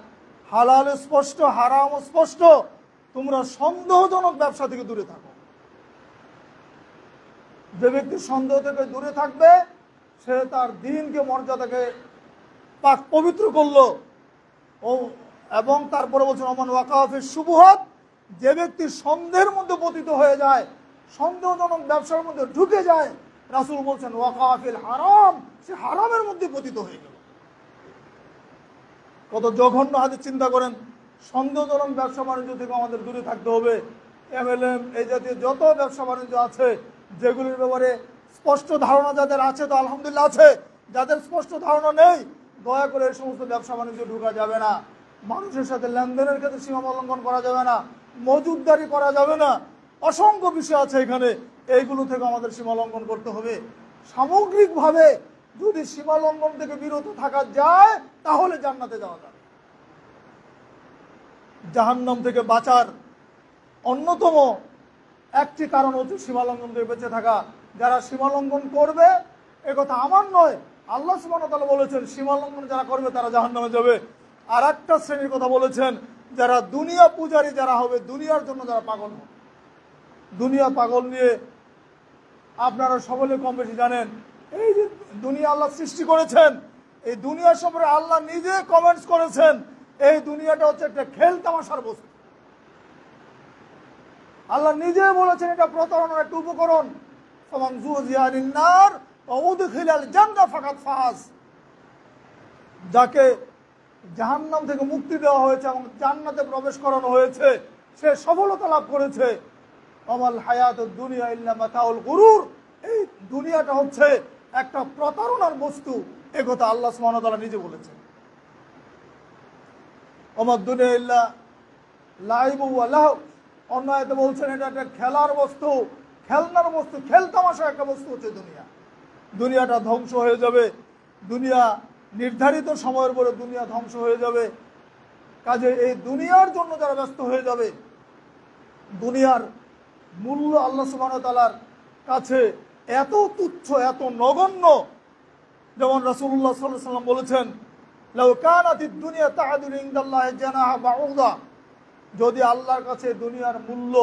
হালাল স্পষ্ট, হারাম স্পষ্ট, তোমরা সন্দেহজনক ব্যবসা থেকে দূরে থাকো। যে ব্যক্তি সন্দেহ থেকে দূরে থাকবে সে তার দ্বীনকে, মর্যাদাকে পাক পবিত্র করলো। এবং তারপরে বলছেন ওমান ওয়াকা ফি শুবহাত, যে ব্যক্তি সন্দেহের মধ্যে পতিত হয়ে যায়, সন্দেহজনক ব্যবসার মধ্যে ঢুকে যায়, রাসূল বলছেন ওয়াকা ফিল হারাম, সে হারামের মধ্যে পতিত হয়ে গেল। কত জঘন্য হাদিস চিন্তা করেন। সন্দেহজনক ব্যবসা বাণিজ্য থেকে আমাদের দূরে থাকতে হবে। MLM এই জাতীয় যত ব্যবসা বাণিজ্য আছে, যেগুলির ব্যাপারে স্পষ্ট ধারণা যাদের আছে তো আলহামদুলিল্লাহ আছে, যাদের স্পষ্ট ধারণা নেই দয়া করে এই সমস্ত ব্যবসা বাণিজ্য ঢোকা যাবে না। মানুষের সাথে লেনদেনের ক্ষেত্রে সীমা লঙ্ঘন করা যাবে না, মজুদদারি করা যাবে না, অসংখ্য বিষয় আছে এখানে, এইগুলো থেকে আমাদের সীমা লঙ্ঘন করতে হবে। সামগ্রিকভাবে যদি সীমা লঙ্ঘন থেকে বিরত থাকা যায় তাহলে জান্নাতে যাওয়া যাবে। জাহান্নাম থেকে বাঁচার অন্যতম একটি কারণ হচ্ছে সীমা লঙ্ঘন থেকে বেঁচে থাকা। যারা সীমা লঙ্ঘন করবে, এ কথা আমার নয়, আল্লাহ সুবহানাহু ওয়া তাআলা বলেছেন সীমা লঙ্ঘন যারা করবে তারা জাহান্নামে যাবে। আর একটা শ্রেণীর কথা বলেছেন, যারা দুনিয়া পূজারী যারা হবে, দুনিয়ার জন্য যারা পাগল হবে। দুনিয়া পাগল নিয়ে আপনারা সকলে কম বেশি জানেন, এই যে দুনিয়া আল্লাহ সৃষ্টি করেছেন, এই দুনিয়ার সম্পর্কে আল্লাহ নিজে কমেন্টস করেছেন, এই দুনিয়াটা হচ্ছে একটা খেল তামাশার বস্তু। আল্লাহ নিজে বলেছেন এটা প্রতারণার একটা উপকরণ। ফামান যুযিয়া আনিন নার ওয়া উদখিলাল জান্নাহ ফাকাদ ফাজ। যাকে জাহান্নাম থেকে মুক্তি দেওয়া হয়েছে এবং জান্নাতে প্রবেশ করানো হয়েছে, সে সফলতা লাভ করেছে। আমাল হায়াতুদ দুনিয়া ইল্লা মাতাউল গুরুর। এই দুনিয়াটা হচ্ছে একটা প্রতারণার বস্তু, এ কথা আল্লাহ সুবহানাহু ওয়া তাআলা নিজে বলেছেন। আমাদ দুনিয়া ইল্লা লাইবু ওয়া লাহু। অন্য আয়াতে বলছেন এটা একটা খেলার বস্তু, খেলনার বস্তু, খেলতামাশা একটা বস্তু হচ্ছে দুনিয়া। দুনিয়াটা ধ্বংস হয়ে যাবে, দুনিয়া নির্ধারিত সময়ের পরে দুনিয়া ধ্বংস হয়ে যাবে। কাজে এই দুনিয়ার জন্য যারা ব্যস্ত হয়ে যাবে, দুনিয়ার মূল্য আল্লাহ সুবহানাহু ওয়া তাআলার কাছে এত তুচ্ছ, এত নগণ্য। যেমন রাসূলুল্লাহ সাল্লাল্লাহু আলাইহি ওয়াসাল্লাম বলেছেন, লাউ কানাতিদ দুনিয়া তা'দিলু ইনদাল্লাহি জানাহা বাউদা। যদি আল্লাহর কাছে দুনিয়ার মূল্য,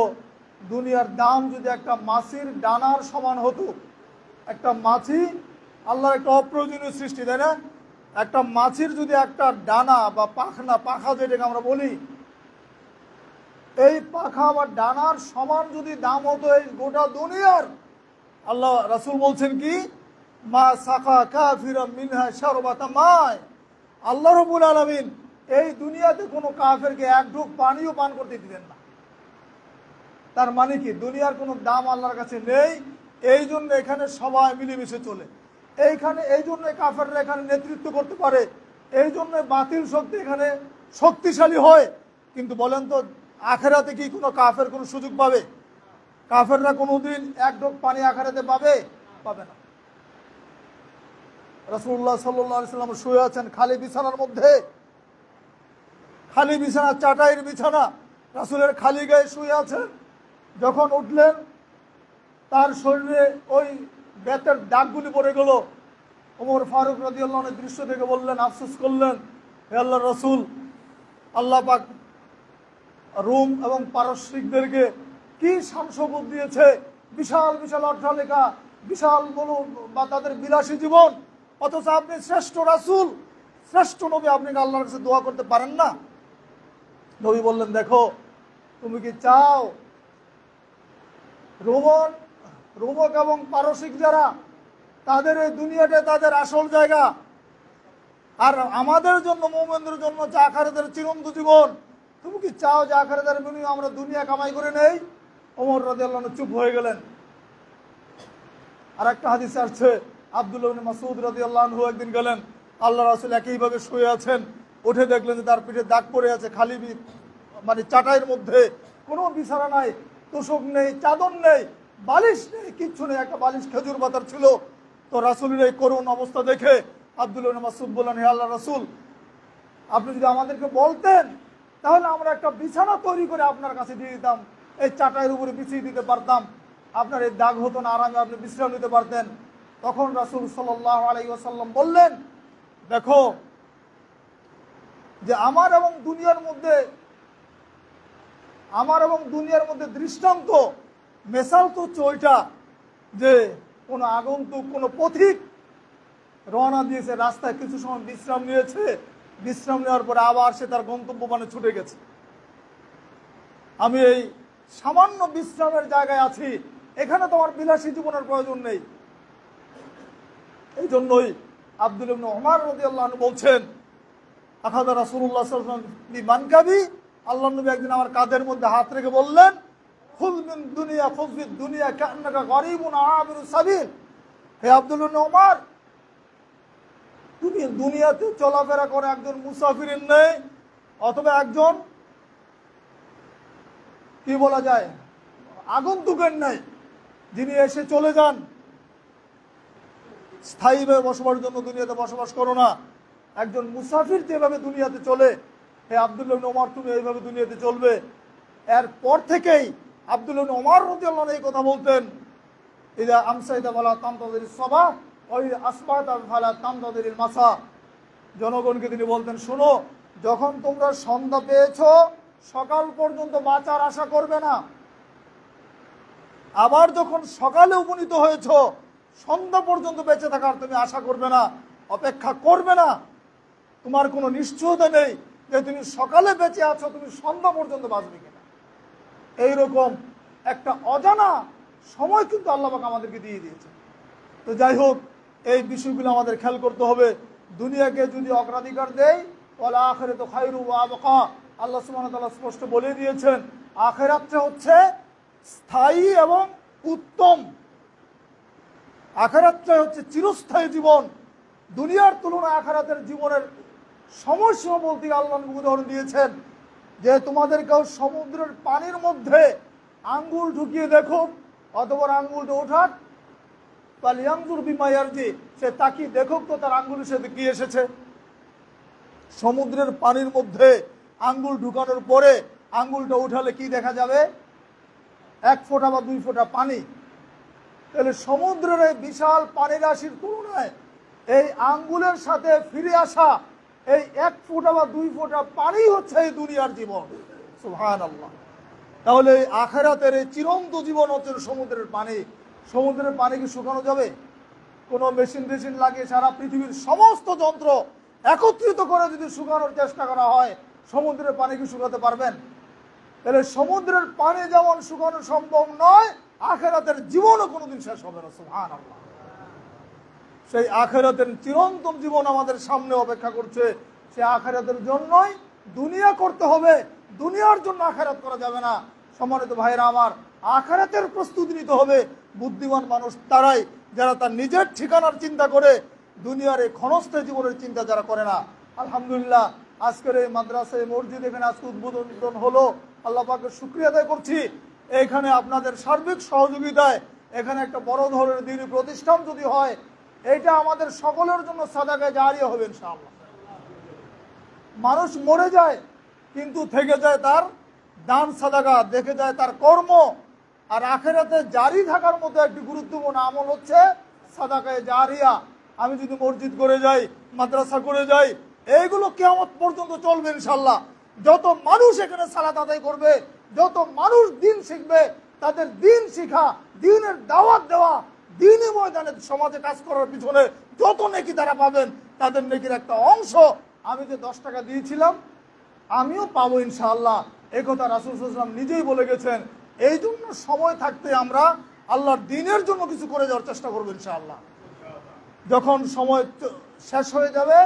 দুনিয়ার দাম যদি একটা মাছির ডানার সমান হতো। একটা মাছি আল্লাহর একটা অপ্রয়োজনীয় সৃষ্টি, তাই না? একটা মাছির যদি একটা ডানা বা পাখনা, পাখা যেটাকে আমরা বলি, এই পাখা বা ডানার সমান যদি দাম হতো এই গোটা দুনিয়ার, আল্লাহ রাসূল বলছেন কি, মা সাকা কাফিরা মিনহা শারবাতা মায়। আল্লাহ রাব্বুল আলামিন এই দুনিয়াতে কোনো কাফেরকে এক ঢোক পানিও পান করতে দিবেন না। তার মানে কি, দুনিয়ার কোনো দাম আল্লাহর কাছে নেই, এই জন্য এখানে সবাই মিলেমিশে চলে। এইখানে এই জন্য কাফেররা এখানে নেতৃত্ব করতে পারে, এই জন্য বাতিল শক্তি এখানে শক্তিশালী হয়। কিন্তু বলেন তো, আখেরাতে কি কোনো কাফের কোনো সুযোগ পাবে? কাফেররা কোনোদিন এক ঢোক পানি আখেরাতে পাবে? পাবে না। রাসূলুল্লাহ সাল্লাল্লাহু আলাইহি ওয়াসাল্লাম শুয়ে আছেন খালি বিছানার মধ্যে, খালি বিছানা, চাটাইয়ের বিছানা, রাসূলের খালি গায়ে শুয়ে আছেন। যখন উঠলেন তার শরীরে ওই বেতের দাগগুলি পড়ে গেল। ওমর ফারুক রাদিয়াল্লাহু আনহু দৃশ্য থেকে বললেন, আফসোস করলেন, হে আল্লাহর রাসূল, আল্লাহ পাক রোম এবং পারস্যিকদেরকে কি শান-শৌকত দিয়েছে, বিশাল বিশাল অট্টালিকা, বিশাল বলু বা তাদের বিলাসী জীবন, অথচ আপনি শ্রেষ্ঠ রাসূল, শ্রেষ্ঠ নবী, আপনি কি আল্লাহর কাছে দোয়া করতে পারেন না? নবী বললেন, দেখো তুমি কি চাও রোমক এবং পারসিক যারা, তাদের এই দুনিয়াটা তাদের আসল জায়গা, আর আমাদের জন্য, মুমিনদের জন্য যে আখিরাতের চিরন্তন জীবন, তুমি কি চাও যে আখিরাতের বিনিময়ে আমরা দুনিয়া কামাই করে নেই? ওমর রাদিয়াল্লাহু আনহু চুপ হয়ে গেলেন। আর একটা হাদিসে আসছে, আব্দুল্লাহ ইবনে মাসউদ রাদিয়াল্লাহু আনহু একদিন গেলেন, আল্লাহ রাসূল একইভাবে শুয়ে আছেন, উঠে দেখলেন যে তার পিঠে দাগ পড়ে আছে, খালি মানে চাটাইয়ের মধ্যে, কোনো বিছানা নাই, তোষক নেই, চাদর নেই, বালিশ নেই, কিচ্ছু নেই, একটা বালিশ খেজুর পাতার ছিল। তো রাসূলের এই করুণ অবস্থা দেখে আব্দুল্লাহ ইবনে মাসউদ বললেন, হে আল্লাহর রাসূল, আপনি যদি আমাদেরকে বলতেন তাহলে আমরা একটা বিছানা তৈরি করে আপনার কাছে দিয়ে দিতাম, এই চাটাইয়ের উপরে বিছিয়ে দিতে পারতাম, আপনার এই দাগ হতো না, আরামে আপনি বিশ্রাম নিতে পারতেন। তখন রাসূল সাল্লাল্লাহু আলাইহি ওয়াসাল্লাম বললেন, দেখো যে আমার এবং দুনিয়ার মধ্যে দৃষ্টান্ত, মেসাল তো হচ্ছে ওইটা যে কোনো আগন্তুক, কোনো পথিক রওনা দিয়েছে, রাস্তায় কিছু সময় বিশ্রাম নিয়েছে, বিশ্রাম নেওয়ার পরে আবার সে তার গন্তব্য মানে ছুটে গেছে। আমি এই সামান্য বিশ্রামের জায়গায় আছি, এখানে তোমার বিলাসী জীবনের প্রয়োজন নেই। এই জন্যই আব্দুল্লাহ ইবনে ওমর রাদিয়াল্লাহু আনহু বলছেন, আখাযা রাসূলুল্লাহ সাল্লাল্লাহু আলাইহি ওয়াসাল্লাম বিমানকাবি, আল্লাহর নবী একদিন আমার কাঁধের মধ্যে হাত রেখে বললেন, খুয মিন দুনিয়া খুয ফিদ দুনিয়া কান্নাকা গরীবুন আবিরুস সাবিল। হে আব্দুল্লাহ ইবনে ওমর, তুমি দুনিয়াতে চলাফেরা করে একজন মুসাফিরের নেই, অথবা একজন কি বলা যায় আগন্তুকের নেই, যিনি এসে চলে যান। স্থায়ীভাবে বসবাসের জন্য দুনিয়াতে বসবাস করো না, একজন মুসাফির যেভাবে দুনিয়াতে চলে, হে আব্দুল্লাহ ইবনে ওমর তুমি এইভাবে দুনিয়াতে চলবে। এরপর থেকেই আব্দুল্লাহ ইবনে ওমর রাদিয়াল্লাহু আনহু এই কথা বলতেন, ইদা আমসাইতা ফালা তামতাযিরিস সাবাহ ওয়া ইদা আসবাহতা ফালা তামতাযিরিল মাসা। জনগণকে তিনি বলতেন, শোনো, যখন তোমরা সন্ধ্যা পেয়েছো সকাল পর্যন্ত বাঁচার আশা করবে না, আবার যখন সকালে উপনীত হয়েছো সন্ধ্যা পর্যন্ত বেঁচে থাকার তুমি আশা করবে না, অপেক্ষা করবে না। তোমার কোনো নিশ্চয়তা নেই যে তুমি সকালে বেঁচে আছো, তুমি সন্ধ্যা পর্যন্ত বাঁচবে কিনা। এইরকম একটা অজানা সময় কিন্তু আল্লাহ পাক আমাদেরকে দিয়ে দিয়েছে। তো যাই হোক, এই বিষয়গুলো আমাদের খেয়াল করতে হবে। দুনিয়াকে যদি অগ্রাধিকার দেয়, ওয়াল আখিরাতু খায়রু ওয়া আবকা, আল্লাহ সুবহানাহু ওয়া তাআলা স্পষ্ট বলে দিয়েছেন আখিরাতটা হচ্ছে স্থায়ী এবং উত্তম। আখিরাতটা হচ্ছে চিরস্থায়ী জীবন। দুনিয়ার তুলনায় আখিরাতের জীবনের সময়সীমা বলতে আল্লাহ উদাহরণ দিয়েছেন যে তোমাদেরকেও সমুদ্রের পানির মধ্যে আঙ্গুল ঢুকিয়ে দেখো, অথবা আঙ্গুলটা ওঠাক, ফালিয়ানজুর বিমা ইয়ারজি, সে তাকিয়ে দেখুক তো তার আঙ্গুলের সাথে কি এসেছে। সমুদ্রের পানির মধ্যে আঙ্গুল ঢুকানোর পরে আঙ্গুলটা উঠালে কি দেখা যাবে? 1 ফোঁটা বা 2 ফোঁটা পানি। তাহলে সমুদ্রের এই বিশাল পানি রাশির তুলনায় এই আঙ্গুলের সাথে ফিরে আসা এই 1 ফোঁটা বা 2 ফোঁটা পানি হচ্ছে এই দুনিয়ার জীবন। সুবহানাল্লাহ। তাহলে এই আখিরাতের এই চিরন্ত জীবন হচ্ছে সমুদ্রের পানি। সমুদ্রের পানি কি শুকানো যাবে? কোনো মেশিন টেশিন লাগিয়ে সারা পৃথিবীর সমস্ত যন্ত্র একত্রিত করে যদি শুকানোর চেষ্টা করা হয়, সমুদ্রের পানি কি শুকাতে পারবেন? তাহলে সমুদ্রের পানি যেমন শুকানো সম্ভব নয়, আখিরাতের জীবনও কোনোদিন শেষ হবে না। সুবহানাল্লাহ। সেই আখিরাতের চিরন্তন জীবন আমাদের সামনে অপেক্ষা করছে। সেই আখিরাতের জন্যই দুনিয়া করতে হবে, দুনিয়ার জন্য আখিরাত করা যাবে না। সম্মানিত ভাইরা আমার, আখিরাতের প্রস্তুতি নিতে হবে। বুদ্ধিমান মানুষ তারাই যারা তার নিজের ঠিকানার চিন্তা করে, দুনিয়ার এই ক্ষণস্থায়ী জীবনের চিন্তা যারা করে না। আলহামদুলিল্লাহ, আজকের এই মাদ্রাসা এই মসজিদ এখানে আজকে উদ্বোধন হলো, আল্লাহ পাকের শুকরিয়া আদায় করছি। এখানে আপনাদের সার্বিক সহযোগিতায় এখানে একটা বড় ধরনের দ্বীনী প্রতিষ্ঠান যদি হয়, এটা আমাদের সকলের জন্য সাদাকায়ে জারিয়া হবে ইনশাআল্লাহ। মানুষ মরে যায় কিন্তু থেকে যায় তার দান সাদাকা, দেখে যায় তার কর্ম। আর আখিরাতে জারি থাকার মতো একটি গুরুত্বপূর্ণ আমল হচ্ছে সাদাকায়ে জারিয়া। আমি যদি মসজিদ করে যাই, মাদ্রাসা করে যাই, এইগুলো কিয়ামত পর্যন্ত চলবে ইনশাআল্লাহ। যত মানুষ এখানে সালাত আদায় করবে, যত মানুষ দিন শিখবে, তাদের দিন শিখা, দিনের দাওয়াত দেওয়া, দিনী ময়দানে সমাজে কাজ করার পিছনে যত নেকি তারা পাবেন, তাদের নেকির একটা অংশ আমি যে 10 টাকা দিয়েছিলাম আমিও পাবো ইনশাআল্লাহ। এই কথা রাসূল সাল্লাল্লাহু আলাইহি ওয়াসাল্লাম নিজেই বলে গেছেন। এই জন্য সময় থাকতে আমরা আল্লাহর দ্বীনের জন্য কিছু করে যাওয়ার চেষ্টা করবো ইনশাআল্লাহ। যখন সময় শেষ হয়ে যাবে